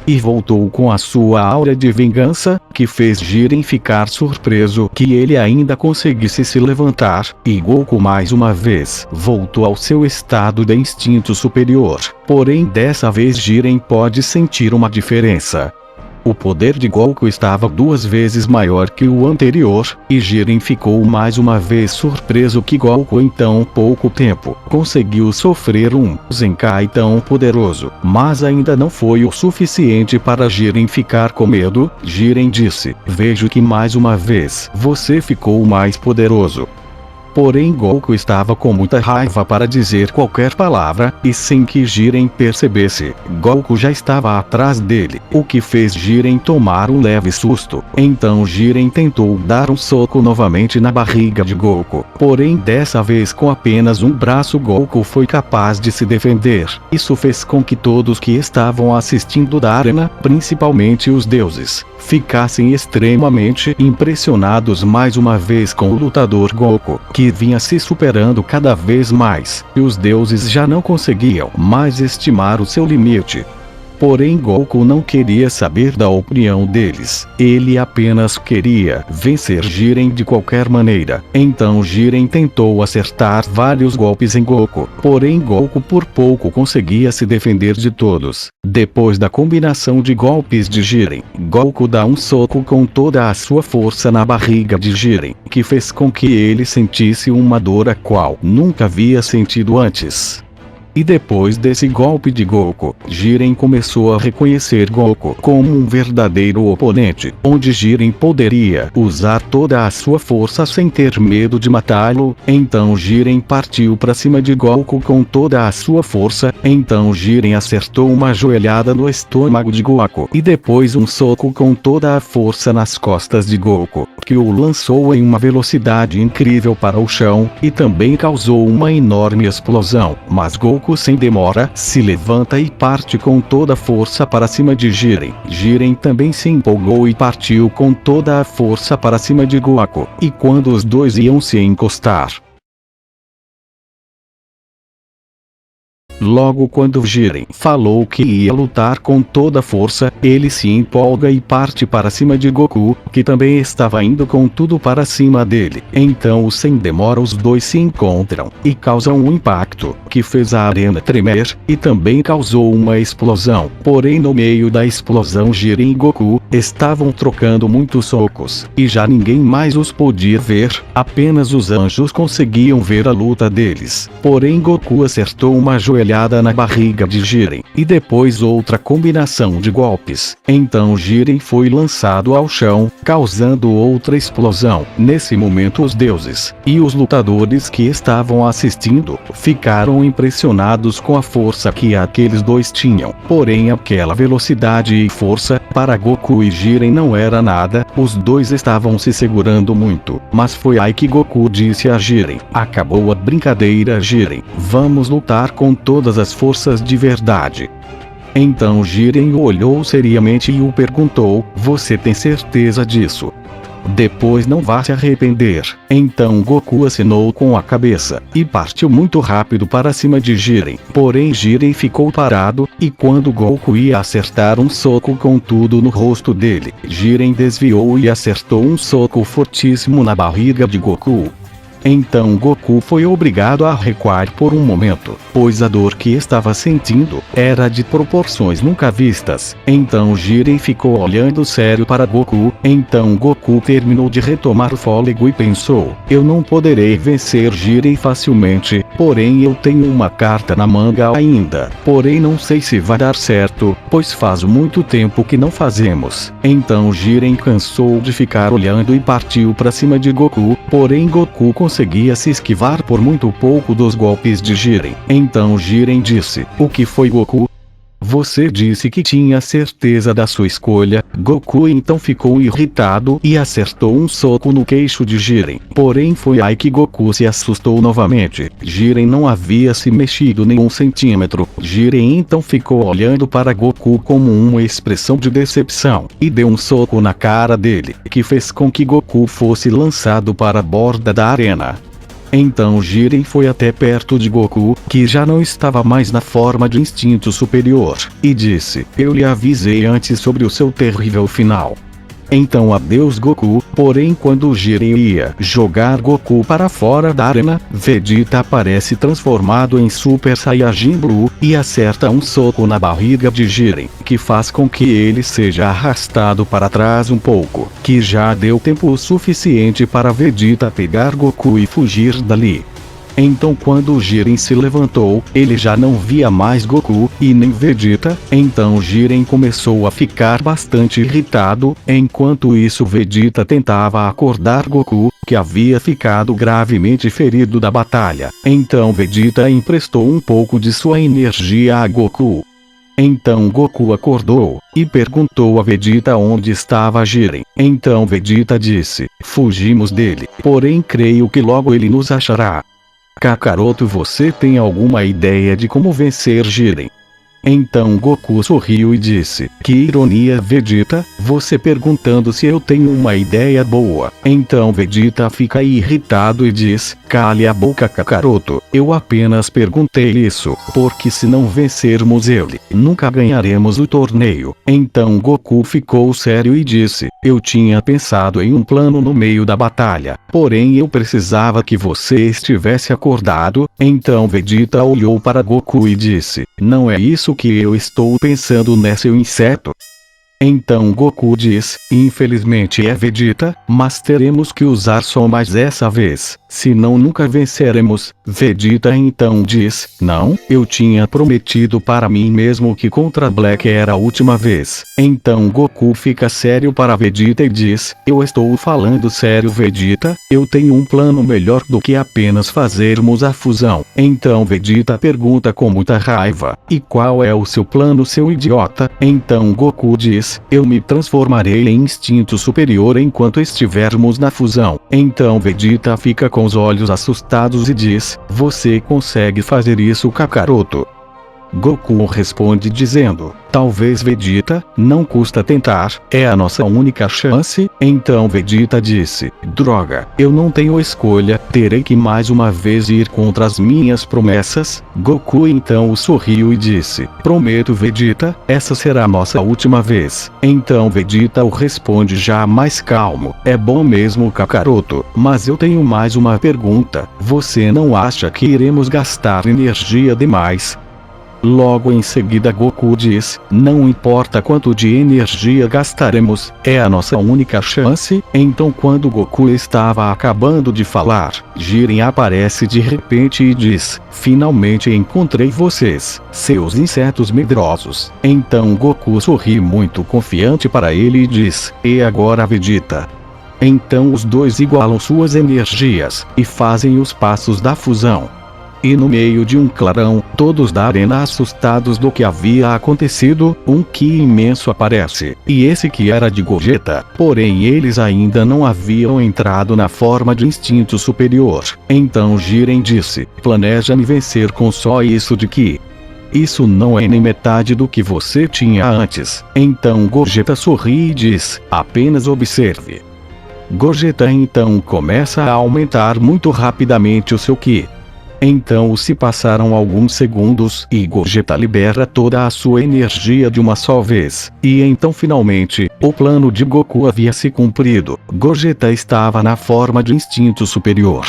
E voltou com a sua aura de vingança, que fez Jiren ficar surpreso que ele ainda conseguisse se levantar, e Goku mais uma vez voltou ao seu estado de instinto superior. Porém dessa vez Jiren pode sentir uma diferença. O poder de Goku estava 2 vezes maior que o anterior, e Jiren ficou mais uma vez surpreso que Goku em tão pouco tempo conseguiu sofrer um Zenkai tão poderoso. Mas ainda não foi o suficiente para Jiren ficar com medo. Jiren disse: "Vejo que mais uma vez você ficou mais poderoso". Porém Goku estava com muita raiva para dizer qualquer palavra, e sem que Jiren percebesse, Goku já estava atrás dele, o que fez Jiren tomar um leve susto. Então Jiren tentou dar um soco novamente na barriga de Goku, porém dessa vez com apenas um braço Goku foi capaz de se defender. Isso fez com que todos que estavam assistindo da arena, principalmente os deuses, ficassem extremamente impressionados mais uma vez com o lutador Goku, que vinha se superando cada vez mais, e os deuses já não conseguiam mais estimar o seu limite. Porém Goku não queria saber da opinião deles, ele apenas queria vencer Jiren de qualquer maneira. Então Jiren tentou acertar vários golpes em Goku, porém Goku por pouco conseguia se defender de todos. Depois da combinação de golpes de Jiren, Goku dá um soco com toda a sua força na barriga de Jiren, que fez com que ele sentisse uma dor a qual nunca havia sentido antes. E depois desse golpe de Goku, Jiren começou a reconhecer Goku como um verdadeiro oponente, onde Jiren poderia usar toda a sua força sem ter medo de matá-lo. Então Jiren partiu para cima de Goku com toda a sua força. Então Jiren acertou uma joelhada no estômago de Goku e depois um soco com toda a força nas costas de Goku, que o lançou em uma velocidade incrível para o chão, e também causou uma enorme explosão. Mas Goku, sem demora, se levanta e parte com toda a força para cima de Jiren. Jiren também se empolgou e partiu com toda a força para cima de Goku, e quando os dois iam se encostar, logo quando Jiren falou que ia lutar com toda a força, ele se empolga e parte para cima de Goku, que também estava indo com tudo para cima dele. Então sem demora os dois se encontram, e causam um impacto, que fez a arena tremer, e também causou uma explosão. Porém no meio da explosão Jiren e Goku estavam trocando muitos socos, e já ninguém mais os podia ver, apenas os anjos conseguiam ver a luta deles. Porém Goku acertou uma joelhada na barriga de Jiren, e depois outra combinação de golpes. Então Jiren foi lançado ao chão, causando outra explosão. Nesse momento os deuses e os lutadores que estavam assistindo ficaram impressionados com a força que aqueles dois tinham. Porém aquela velocidade e força, para Goku e Jiren não era nada. Os dois estavam se segurando muito, mas foi aí que Goku disse a Jiren: acabou a brincadeira, Jiren, vamos lutar com todas as forças de verdade. Então Jiren o olhou seriamente e o perguntou: você tem certeza disso? Depois não vá se arrepender. Então Goku acenou com a cabeça, e partiu muito rápido para cima de Jiren. Porém Jiren ficou parado, e quando Goku ia acertar um soco com tudo no rosto dele, Jiren desviou e acertou um soco fortíssimo na barriga de Goku. Então Goku foi obrigado a recuar por um momento, pois a dor que estava sentindo era de proporções nunca vistas. Então Jiren ficou olhando sério para Goku. Então Goku terminou de retomar o fôlego e pensou: eu não poderei vencer Jiren facilmente, porém eu tenho uma carta na manga ainda. Porém não sei se vai dar certo, pois faz muito tempo que não fazemos. Então Jiren cansou de ficar olhando e partiu para cima de Goku. Porém Goku conseguia se esquivar por muito pouco dos golpes de Jiren. Então Jiren disse: o que foi, Goku? Você disse que tinha certeza da sua escolha. Goku então ficou irritado e acertou um soco no queixo de Jiren. Porém foi aí que Goku se assustou novamente. Jiren não havia se mexido nem um centímetro. Jiren então ficou olhando para Goku como uma expressão de decepção, e deu um soco na cara dele, que fez com que Goku fosse lançado para a borda da arena. Então Jiren foi até perto de Goku, que já não estava mais na forma de instinto superior, e disse: eu lhe avisei antes sobre o seu terrível final. Então adeus Goku. Porém quando Jiren ia jogar Goku para fora da arena, Vegeta aparece transformado em Super Saiyajin Blue, e acerta um soco na barriga de Jiren, que faz com que ele seja arrastado para trás um pouco, que já deu tempo suficiente para Vegeta pegar Goku e fugir dali. Então quando Jiren se levantou, ele já não via mais Goku, e nem Vegeta. Então Jiren começou a ficar bastante irritado. Enquanto isso Vegeta tentava acordar Goku, que havia ficado gravemente ferido da batalha. Então Vegeta emprestou um pouco de sua energia a Goku. Então Goku acordou, e perguntou a Vegeta onde estava Jiren. Então Vegeta disse: fugimos dele, porém creio que logo ele nos achará. Kakaroto, você tem alguma ideia de como vencer Jiren? Então Goku sorriu e disse: que ironia, Vegeta, você perguntando se eu tenho uma ideia boa. Então Vegeta fica irritado e diz: cale a boca, Kakaroto, eu apenas perguntei isso, porque se não vencermos ele, nunca ganharemos o torneio. Então Goku ficou sério e disse: eu tinha pensado em um plano no meio da batalha, porém eu precisava que você estivesse acordado. Então Vegeta olhou para Goku e disse: não é isso que eu estou pensando, né, seu inseto? Então Goku diz, infelizmente é Vegeta, mas teremos que usar só mais essa vez, senão nunca venceremos. Vegeta então diz, não, eu tinha prometido para mim mesmo que contra Black era a última vez. Então Goku fica sério para Vegeta e diz, eu estou falando sério Vegeta, eu tenho um plano melhor do que apenas fazermos a fusão. Então Vegeta pergunta com muita raiva, e qual é o seu plano seu idiota? Então Goku diz, eu me transformarei em instinto superior enquanto estivermos na fusão. Então Vegeta fica com os olhos assustados e diz, você consegue fazer isso Kakaroto? Goku responde dizendo, talvez Vegeta, não custa tentar, é a nossa única chance. Então Vegeta disse, droga, eu não tenho escolha, terei que mais uma vez ir contra as minhas promessas. Goku então sorriu e disse, prometo Vegeta, essa será a nossa última vez. Então Vegeta o responde já mais calmo, é bom mesmo Kakaroto, mas eu tenho mais uma pergunta, você não acha que iremos gastar energia demais? Logo em seguida Goku diz, não importa quanto de energia gastaremos, é a nossa única chance. Então quando Goku estava acabando de falar, Jiren aparece de repente e diz, finalmente encontrei vocês, seus insetos medrosos. Então Goku sorri muito confiante para ele e diz, e agora Vegeta? Então os dois igualam suas energias, e fazem os passos da fusão. E no meio de um clarão, todos da arena assustados do que havia acontecido, um Ki imenso aparece, e esse Ki era de Gogeta, porém eles ainda não haviam entrado na forma de instinto superior. Então Jiren disse, planeja me vencer com só isso de Ki. Isso não é nem metade do que você tinha antes. Então Gogeta sorri e diz, apenas observe. Gogeta então começa a aumentar muito rapidamente o seu Ki. Então se passaram alguns segundos e Gogeta libera toda a sua energia de uma só vez. E então finalmente, o plano de Goku havia se cumprido. Gogeta estava na forma de instinto superior.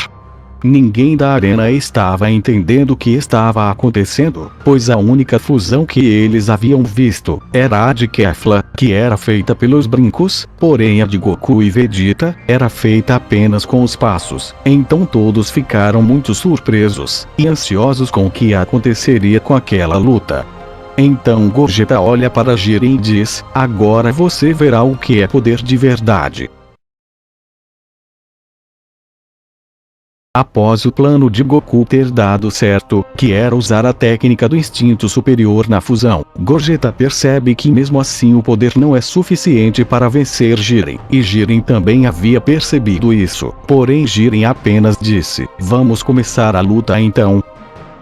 Ninguém da arena estava entendendo o que estava acontecendo, pois a única fusão que eles haviam visto era a de Kefla, que era feita pelos brincos, porém a de Goku e Vegeta era feita apenas com os passos. Então todos ficaram muito surpresos e ansiosos com o que aconteceria com aquela luta. Então Gogeta olha para Jiren e diz, agora você verá o que é poder de verdade. Após o plano de Goku ter dado certo, que era usar a técnica do instinto superior na fusão, Gogeta percebe que mesmo assim o poder não é suficiente para vencer Jiren. E Jiren também havia percebido isso, porém Jiren apenas disse, vamos começar a luta então.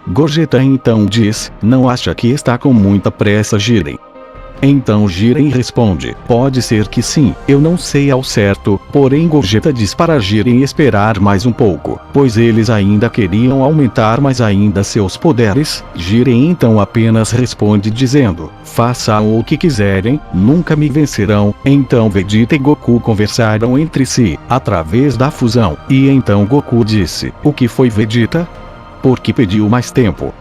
Gogeta então diz, não acha que está com muita pressa Jiren? Então Jiren responde, pode ser que sim, eu não sei ao certo, porém Gogeta diz para Jiren esperar mais um pouco, pois eles ainda queriam aumentar mais ainda seus poderes. Jiren então apenas responde dizendo, façam o que quiserem, nunca me vencerão. Então Vegeta e Goku conversaram entre si, através da fusão, e então Goku disse, o que foi Vegeta? Por que pediu mais tempo?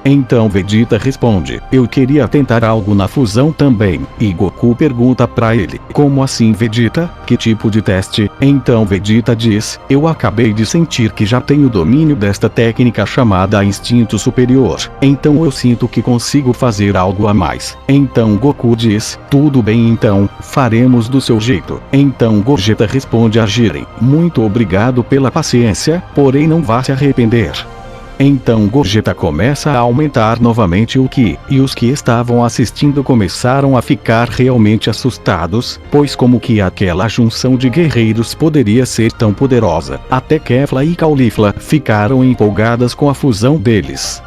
Então Vegeta responde, eu queria tentar algo na fusão também. E Goku pergunta pra ele, como assim Vegeta? Que tipo de teste? Então Vegeta diz, eu acabei de sentir que já tenho domínio desta técnica chamada instinto superior. Então eu sinto que consigo fazer algo a mais. Então Goku diz, tudo bem então, faremos do seu jeito. Então Gogeta responde a Jiren, muito obrigado pela paciência, porém não vá se arrepender. Então Gogeta começa a aumentar novamente o Ki, e os que estavam assistindo começaram a ficar realmente assustados, pois como que aquela junção de guerreiros poderia ser tão poderosa? Até Kefla e Caulifla ficaram empolgadas com a fusão deles.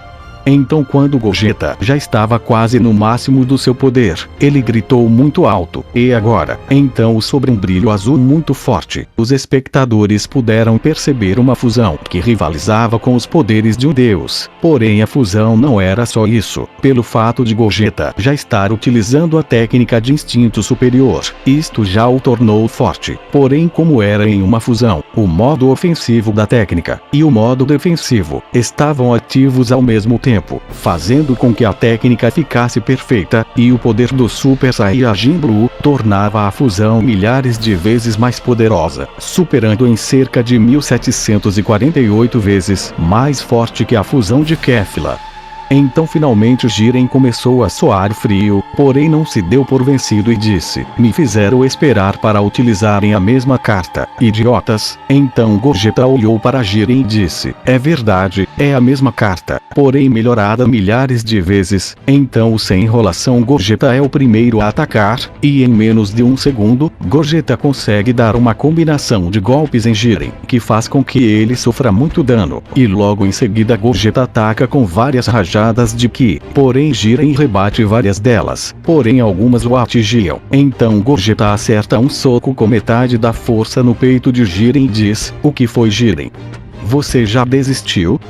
Então quando Gogeta já estava quase no máximo do seu poder, ele gritou muito alto, e agora? Então sobre um brilho azul muito forte, os espectadores puderam perceber uma fusão que rivalizava com os poderes de um deus. Porém a fusão não era só isso, pelo fato de Gogeta já estar utilizando a técnica de instinto superior, isto já o tornou forte. Porém como era em uma fusão, o modo ofensivo da técnica e o modo defensivo estavam ativos ao mesmo tempo. tempo, fazendo com que a técnica ficasse perfeita, e o poder do Super Saiyajin Blue tornava a fusão milhares de vezes mais poderosa, superando em cerca de 1748 vezes mais forte que a fusão de Kefla. Então finalmente Jiren começou a soar frio, porém não se deu por vencido e disse: "Me fizeram esperar para utilizarem a mesma carta, idiotas." Então Gogeta olhou para Jiren e disse: "É verdade, é a mesma carta, porém melhorada milhares de vezes." Então sem enrolação Gogeta é o primeiro a atacar, e em menos de um segundo, Gogeta consegue dar uma combinação de golpes em Jiren, que faz com que ele sofra muito dano, e logo em seguida Gogeta ataca com várias rajadas de Ki, porém Jiren rebate várias delas, porém algumas o atingiam. Então Gogeta acerta um soco com metade da força no peito de Jiren e diz: "O que foi, Jiren? Você já desistiu?"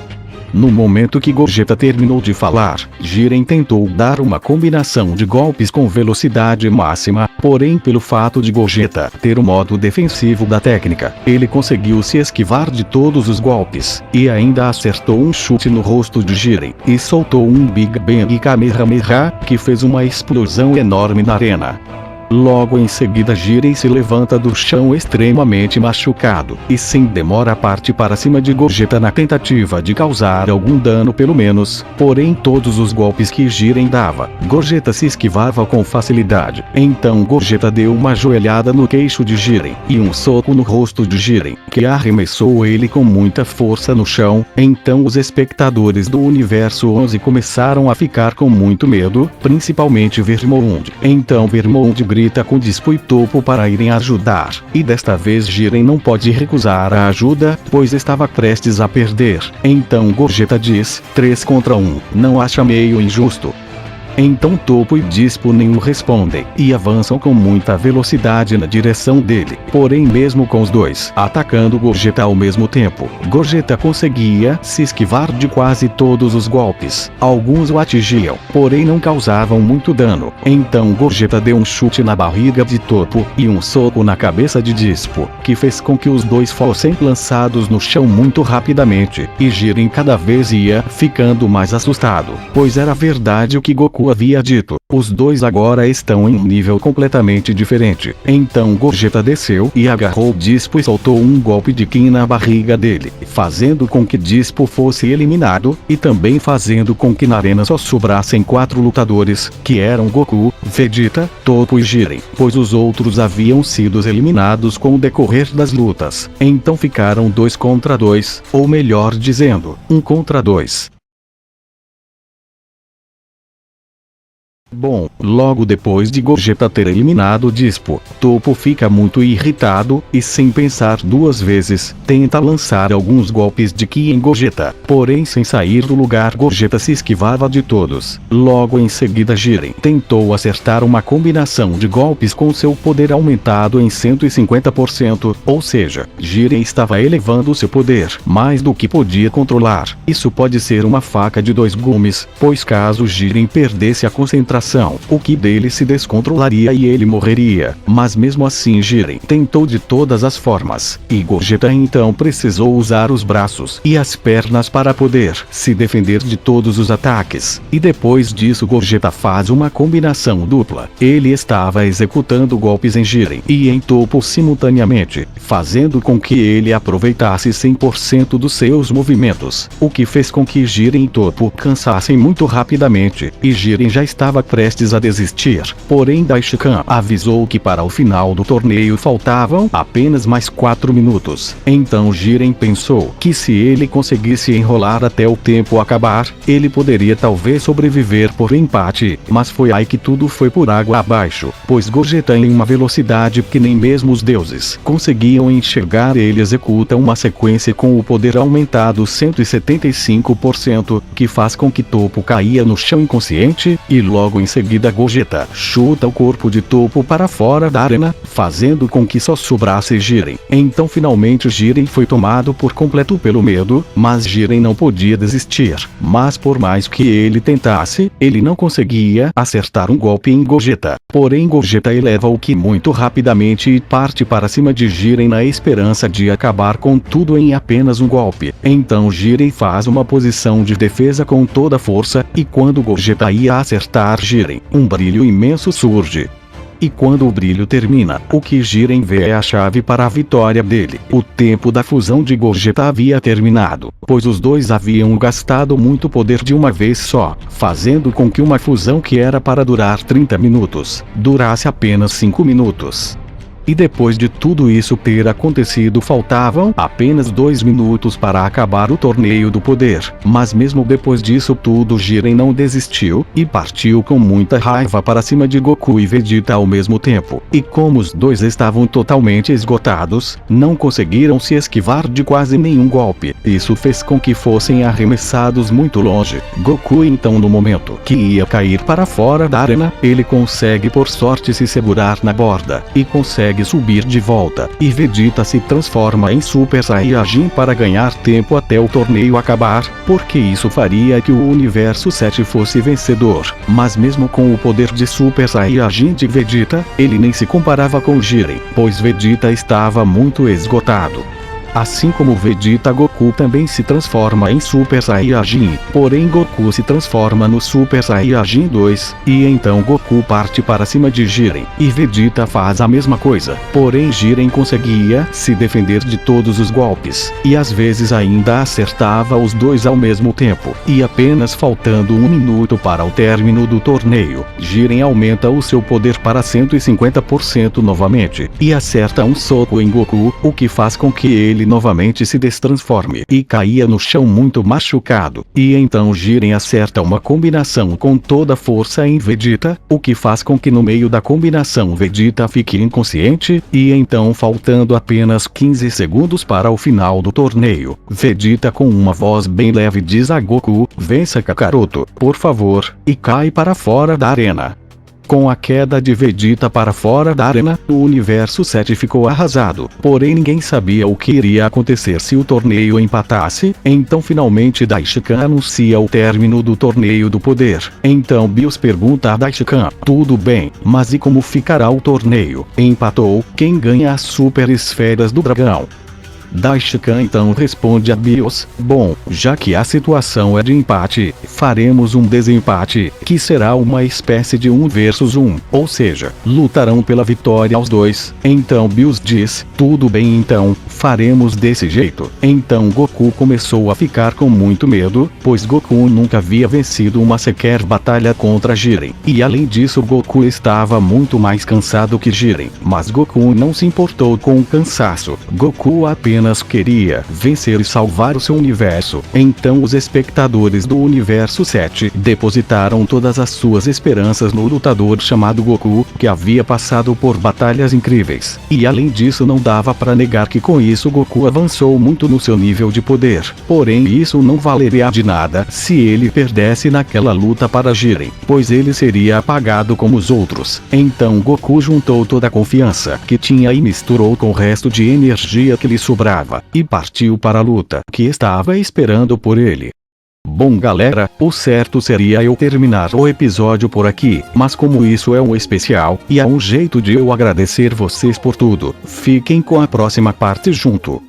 No momento que Gogeta terminou de falar, Jiren tentou dar uma combinação de golpes com velocidade máxima, porém pelo fato de Gogeta ter o modo defensivo da técnica, ele conseguiu se esquivar de todos os golpes, e ainda acertou um chute no rosto de Jiren, e soltou um Big Bang Kamehameha, que fez uma explosão enorme na arena. Logo em seguida Jiren se levanta do chão extremamente machucado, e sem demora parte para cima de Gogeta na tentativa de causar algum dano pelo menos, porém todos os golpes que Jiren dava, Gogeta se esquivava com facilidade. Então Gogeta deu uma joelhada no queixo de Jiren, e um soco no rosto de Jiren, que arremessou ele com muita força no chão. Então os espectadores do Universo 11 começaram a ficar com muito medo, principalmente Vermond. Então Vermond grita com Dispo e Topo para irem ajudar, e desta vez Jiren não pode recusar a ajuda, pois estava prestes a perder. Então Gogeta diz: 3 contra 1, não acha meio injusto? Então Topo e Dispo nem o respondem, e avançam com muita velocidade na direção dele. Porém mesmo com os dois atacando Gogeta ao mesmo tempo, Gogeta conseguia se esquivar de quase todos os golpes. Alguns o atingiam, porém não causavam muito dano. Então Gogeta deu um chute na barriga de Topo, e um soco na cabeça de Dispo, que fez com que os dois fossem lançados no chão muito rapidamente, e Jiren cada vez ia ficando mais assustado, pois era verdade o que Goku havia dito: os dois agora estão em um nível completamente diferente. Então Gogeta desceu e agarrou Dispo e soltou um golpe de Ki na barriga dele, fazendo com que Dispo fosse eliminado, e também fazendo com que na arena só sobrassem 4 lutadores, que eram Goku, Vegeta, Topo e Jiren, pois os outros haviam sido eliminados com o decorrer das lutas. Então ficaram 2 contra 2, ou melhor dizendo, 1 contra 2. Bom, logo depois de Gogeta ter eliminado Dispo, Topo fica muito irritado, e sem pensar 2 vezes, tenta lançar alguns golpes de Ki em Gogeta. Porém sem sair do lugar Gogeta se esquivava de todos. Logo em seguida Jiren tentou acertar uma combinação de golpes com seu poder aumentado em 150%, ou seja, Jiren estava elevando seu poder mais do que podia controlar. Isso pode ser uma faca de 2 gumes, pois caso Jiren perdesse a concentração, o Ki dele se descontrolaria e ele morreria. Mas mesmo assim Jiren tentou de todas as formas, e Gogeta então precisou usar os braços e as pernas para poder se defender de todos os ataques. E depois disso Gogeta faz uma combinação dupla. Ele estava executando golpes em Jiren e em Topo simultaneamente, fazendo com que ele aproveitasse 100% dos seus movimentos, o que fez com que Jiren e Topo cansassem muito rapidamente, e Jiren já estava prestes a desistir. Porém Daishikan avisou que para o final do torneio faltavam apenas mais 4 minutos. Então Jiren pensou que se ele conseguisse enrolar até o tempo acabar, ele poderia talvez sobreviver por empate. Mas foi aí que tudo foi por água abaixo, pois Gogeta em uma velocidade que nem mesmo os deuses conseguiam enxergar, ele executa uma sequência com o poder aumentado 175%, que faz com que Topo caia no chão inconsciente, e logo em seguida Gogeta chuta o corpo de topo para fora da arena, fazendo com que só sobrasse Jiren. Então finalmente Jiren foi tomado por completo pelo medo, mas Jiren não podia desistir. Mas por mais que ele tentasse, ele não conseguia acertar um golpe em Gogeta. Porém Gogeta eleva o Ki muito rapidamente e parte para cima de Jiren na esperança de acabar com tudo em apenas um golpe. Então Jiren faz uma posição de defesa com toda a força, e quando Gogeta ia acertar Jiren, um brilho imenso surge. E quando o brilho termina, o que Jiren vê é a chave para a vitória dele. O tempo da fusão de Gogeta havia terminado, pois os dois haviam gastado muito poder de uma vez só, fazendo com que uma fusão que era para durar 30 minutos, durasse apenas 5 minutos. E depois de tudo isso ter acontecido faltavam apenas 2 minutos para acabar o torneio do poder. Mas mesmo depois disso tudo Jiren não desistiu, e partiu com muita raiva para cima de Goku e Vegeta ao mesmo tempo. E como os dois estavam totalmente esgotados, não conseguiram se esquivar de quase nenhum golpe. Isso fez com que fossem arremessados muito longe. Goku então no momento que ia cair para fora da arena, ele consegue por sorte se segurar na borda, e consegue subir de volta, e Vegeta se transforma em Super Saiyajin para ganhar tempo até o torneio acabar, porque isso faria que o Universo 7 fosse vencedor. Mas mesmo com o poder de Super Saiyajin de Vegeta, ele nem se comparava com Jiren, pois Vegeta estava muito esgotado. Assim como Vegeta, Goku também se transforma em Super Saiyajin, porém Goku se transforma no Super Saiyajin 2, e então Goku parte para cima de Jiren, e Vegeta faz a mesma coisa, porém Jiren conseguia se defender de todos os golpes, e às vezes ainda acertava os dois ao mesmo tempo, e apenas faltando 1 minuto para o término do torneio, Jiren aumenta o seu poder para 150% novamente, e acerta um soco em Goku, o que faz com que ele novamente se destransforme e caía no chão muito machucado, e então Jiren acerta uma combinação com toda a força em Vegeta, o que faz com que no meio da combinação Vegeta fique inconsciente, e então faltando apenas 15 segundos para o final do torneio, Vegeta com uma voz bem leve diz a Goku: "Vença Kakaroto, por favor", e cai para fora da arena. Com a queda de Vegeta para fora da arena, o Universo 7 ficou arrasado, porém ninguém sabia o que iria acontecer se o torneio empatasse, então finalmente Daishikan anuncia o término do torneio do poder. Então Bills pergunta a Daishikan: "Tudo bem, mas e como ficará o torneio? Empatou, quem ganha as super esferas do dragão?" Daishikan então responde a Bills: "Bom, já que a situação é de empate, faremos um desempate, que será uma espécie de 1 versus 1, ou seja, lutarão pela vitória os dois." Então Bills diz: "Tudo bem então, faremos desse jeito." Então Goku começou a ficar com muito medo, pois Goku nunca havia vencido uma sequer batalha contra Jiren, e além disso Goku estava muito mais cansado que Jiren, mas Goku não se importou com o cansaço. Goku apenas queria vencer e salvar o seu universo. Então os espectadores do Universo 7 depositaram todas as suas esperanças no lutador chamado Goku, que havia passado por batalhas incríveis, e além disso não dava para negar que com isso Goku avançou muito no seu nível de poder. Porém isso não valeria de nada se ele perdesse naquela luta para Jiren, pois ele seria apagado como os outros. Então Goku juntou toda a confiança que tinha e misturou com o resto de energia que lhe sobrava, e partiu para a luta que estava esperando por ele. Bom galera, o certo seria eu terminar o episódio por aqui, mas como isso é um especial, e há um jeito de eu agradecer vocês por tudo, fiquem com a próxima parte junto.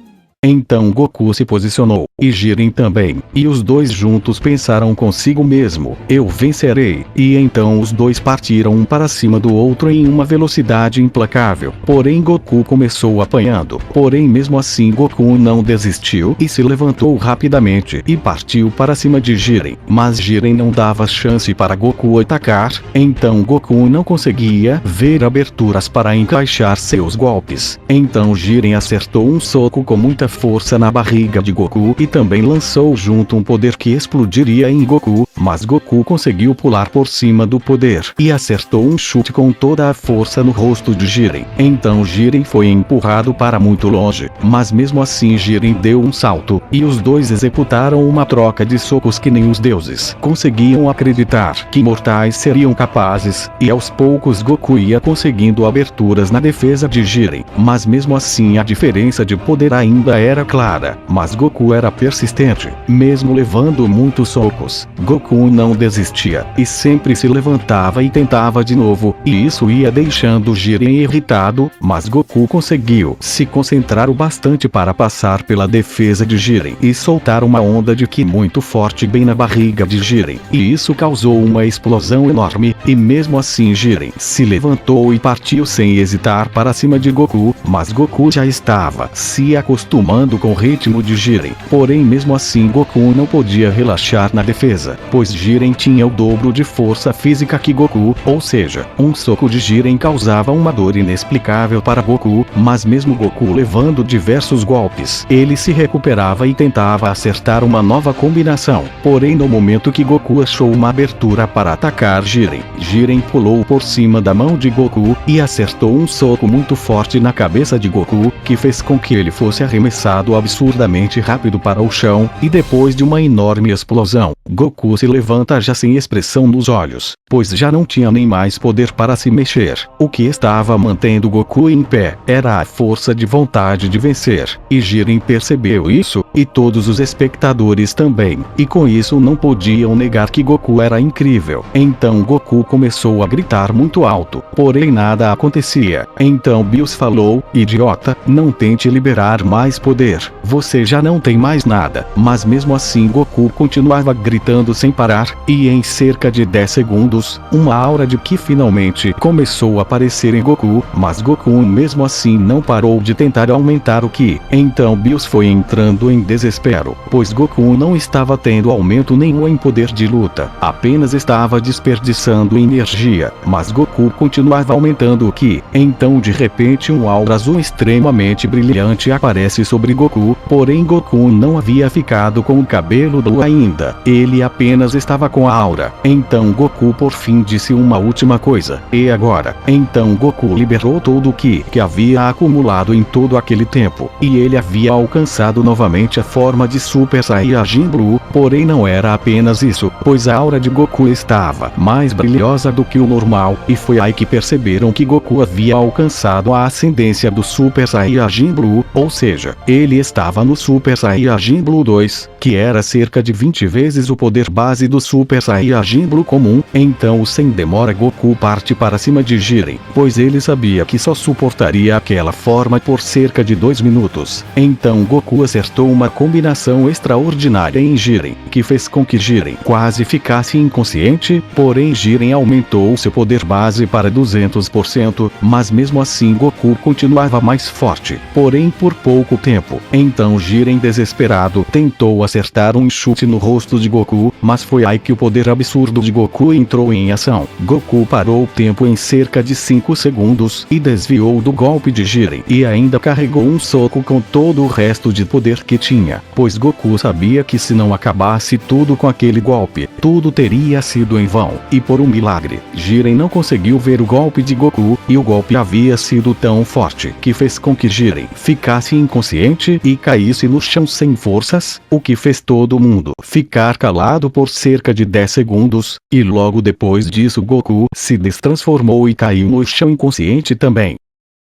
Então Goku se posicionou, e Jiren também, e os dois juntos pensaram consigo mesmo: "Eu vencerei." E então os dois partiram um para cima do outro em uma velocidade implacável. Porém Goku começou apanhando, porém mesmo assim Goku não desistiu e se levantou rapidamente e partiu para cima de Jiren. Mas Jiren não dava chance para Goku atacar, então Goku não conseguia ver aberturas para encaixar seus golpes. Então Jiren acertou um soco com muita força na barriga de Goku e também lançou junto um poder que explodiria em Goku, mas Goku conseguiu pular por cima do poder e acertou um chute com toda a força no rosto de Jiren. Então Jiren foi empurrado para muito longe, mas mesmo assim Jiren deu um salto, e os dois executaram uma troca de socos que nem os deuses conseguiam acreditar que mortais seriam capazes, e aos poucos Goku ia conseguindo aberturas na defesa de Jiren, mas mesmo assim a diferença de poder ainda era clara, mas Goku era persistente, mesmo levando muitos socos. Goku não desistia, e sempre se levantava e tentava de novo, e isso ia deixando Jiren irritado, mas Goku conseguiu se concentrar o bastante para passar pela defesa de Jiren e soltar uma onda de ki muito forte bem na barriga de Jiren, e isso causou uma explosão enorme, e mesmo assim Jiren se levantou e partiu sem hesitar para cima de Goku, mas Goku já estava se acostumando com o ritmo de Jiren, porém mesmo assim Goku não podia relaxar na defesa, pois Jiren tinha o dobro de força física que Goku, ou seja, um soco de Jiren causava uma dor inexplicável para Goku, mas mesmo Goku levando diversos golpes, ele se recuperava e tentava acertar uma nova combinação, porém no momento que Goku achou uma abertura para atacar Jiren, Jiren pulou por cima da mão de Goku e acertou um soco muito forte na cabeça de Goku, que fez com que ele fosse arremessado absurdamente rápido para o chão, e depois de uma enorme explosão, Goku se levanta já sem expressão nos olhos, pois já não tinha nem mais poder para se mexer. O que estava mantendo Goku em pé era a força de vontade de vencer, e Jiren percebeu isso, e todos os espectadores também, e com isso não podiam negar que Goku era incrível. Então Goku começou a gritar muito alto, porém nada acontecia. Então Bills falou: idiota, não tente liberar mais poder, você já não tem mais nada. Mas mesmo assim Goku continuava gritando sem parar, e em cerca de 10 segundos, uma aura de ki finalmente começou a aparecer em Goku, mas Goku mesmo assim não parou de tentar aumentar o ki. Então Bills foi entrando em desespero, pois Goku não estava tendo aumento nenhum em poder de luta, apenas estava desperdiçando energia, mas Goku continuava aumentando o ki. Então de repente um aura azul extremamente brilhante aparece sobre Goku, porém Goku não havia ficado com o cabelo blue ainda, ele apenas estava com a aura. Então Goku por fim disse uma última coisa: e agora? Então Goku liberou todo o ki que havia acumulado em todo aquele tempo, e ele havia alcançado novamente a forma de Super Saiyajin Blue, porém não era apenas isso, pois a aura de Goku estava mais brilhosa do que o normal, e foi aí que perceberam que Goku havia alcançado a ascendência do Super Saiyajin Blue, ou seja, ele estava no Super Saiyajin Blue 2, que era cerca de 20 vezes o poder base do Super Saiyajin Blue comum. Então sem demora Goku parte para cima de Jiren, pois ele sabia que só suportaria aquela forma por cerca de 2 minutos. Então Goku acertou uma combinação extraordinária em Jiren, que fez com que Jiren quase ficasse inconsciente, porém Jiren aumentou seu poder base para 200%, mas mesmo assim Goku continuava mais forte, porém por pouco tempo. Então Jiren desesperado tentou acertar um chute no rosto de Goku, mas foi aí que o poder absurdo de Goku entrou em ação. Goku parou o tempo em cerca de 5 segundos e desviou do golpe de Jiren, e ainda carregou um soco com todo o resto de poder que tinha, pois Goku sabia que se não acabasse tudo com aquele golpe, tudo teria sido em vão, e por um milagre, Jiren não conseguiu ver o golpe de Goku, e o golpe havia sido tão forte que fez com que Jiren ficasse inconsciente e caísse no chão sem forças, o que fez todo mundo ficar calado por cerca de 10 segundos, e logo depois disso Goku se destransformou e caiu no chão inconsciente também.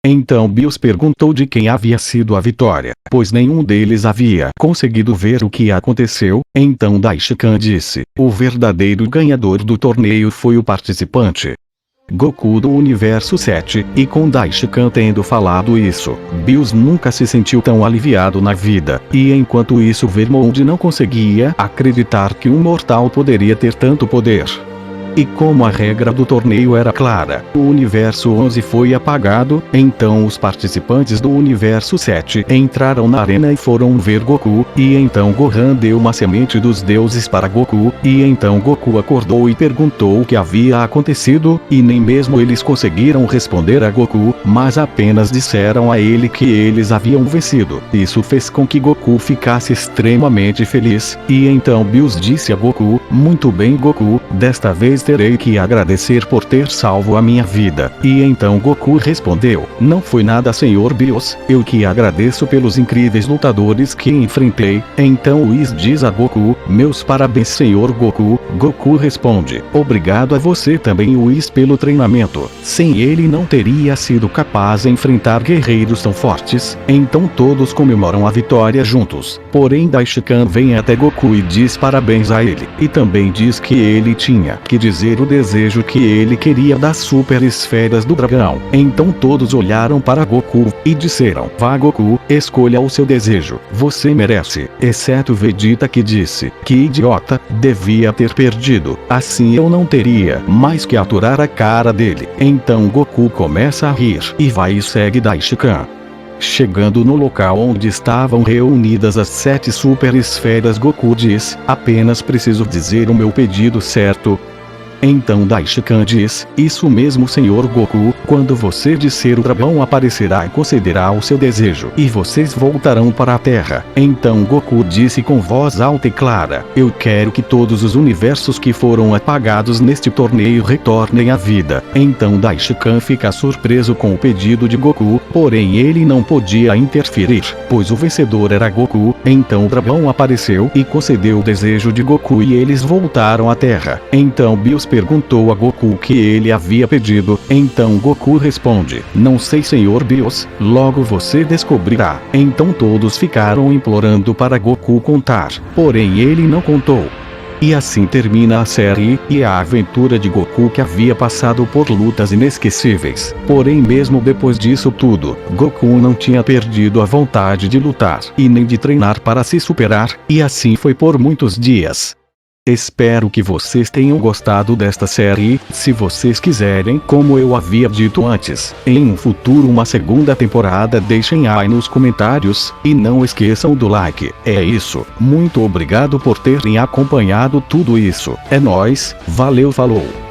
Então Bills perguntou de quem havia sido a vitória, pois nenhum deles havia conseguido ver o que aconteceu. Então Daishikan disse: o verdadeiro ganhador do torneio foi o participante Goku do Universo 7, e com Daishikan tendo falado isso, Bills nunca se sentiu tão aliviado na vida, e enquanto isso Vermond não conseguia acreditar que um mortal poderia ter tanto poder. E como a regra do torneio era clara, o Universo 11 foi apagado, então os participantes do Universo 7 entraram na arena e foram ver Goku, e então Gohan deu uma semente dos deuses para Goku, e então Goku acordou e perguntou o que havia acontecido, e nem mesmo eles conseguiram responder a Goku, mas apenas disseram a ele que eles haviam vencido. Isso fez com que Goku ficasse extremamente feliz, e então Bills disse a Goku: "Muito bem, Goku, desta vez terei que agradecer por ter salvo a minha vida." E então Goku respondeu: "Não foi nada, Sr. Bills, eu que agradeço pelos incríveis lutadores que enfrentei." Então Whis diz a Goku: "Meus parabéns, Sr. Goku." Goku responde: "Obrigado a você também, Whis, pelo treinamento. Sem ele não teria sido capaz de enfrentar guerreiros tão fortes." Então todos comemoram a vitória juntos. Porém Daishikan vem até Goku e diz parabéns a ele, e também diz que ele tinha que dizer o desejo que ele queria das super esferas do dragão. Então todos olharam para Goku e disseram: "Vá, Goku, escolha o seu desejo, você merece." Exceto Vegeta, que disse: "Que idiota, devia ter perdido, assim eu não teria mais que aturar a cara dele." Então Goku começa a rir e vai e segue Daishikan. Chegando no local onde estavam reunidas as 7 super esferas, Goku diz: "Apenas preciso dizer o meu pedido, certo?" Então Daishikan diz: "Isso mesmo, Sr. Goku, quando você disser, o dragão aparecerá e concederá o seu desejo, e vocês voltarão para a Terra." Então Goku disse com voz alta e clara: "Eu quero que todos os universos que foram apagados neste torneio retornem à vida." Então Daishikan fica surpreso com o pedido de Goku, porém ele não podia interferir, pois o vencedor era Goku. Então o dragão apareceu e concedeu o desejo de Goku e eles voltaram à Terra. Então Bills perguntou a Goku o que ele havia pedido. Então Goku responde: "Não sei, Sr. Bills, logo você descobrirá." Então todos ficaram implorando para Goku contar, porém ele não contou. E assim termina a série, e a aventura de Goku, que havia passado por lutas inesquecíveis. Porém mesmo depois disso tudo, Goku não tinha perdido a vontade de lutar, e nem de treinar para se superar, e assim foi por muitos dias. Espero que vocês tenham gostado desta série. Se vocês quiserem, como eu havia dito antes, em um futuro uma segunda temporada, deixem aí nos comentários, e não esqueçam do like. É isso, muito obrigado por terem acompanhado tudo isso. É nóis, valeu, falou!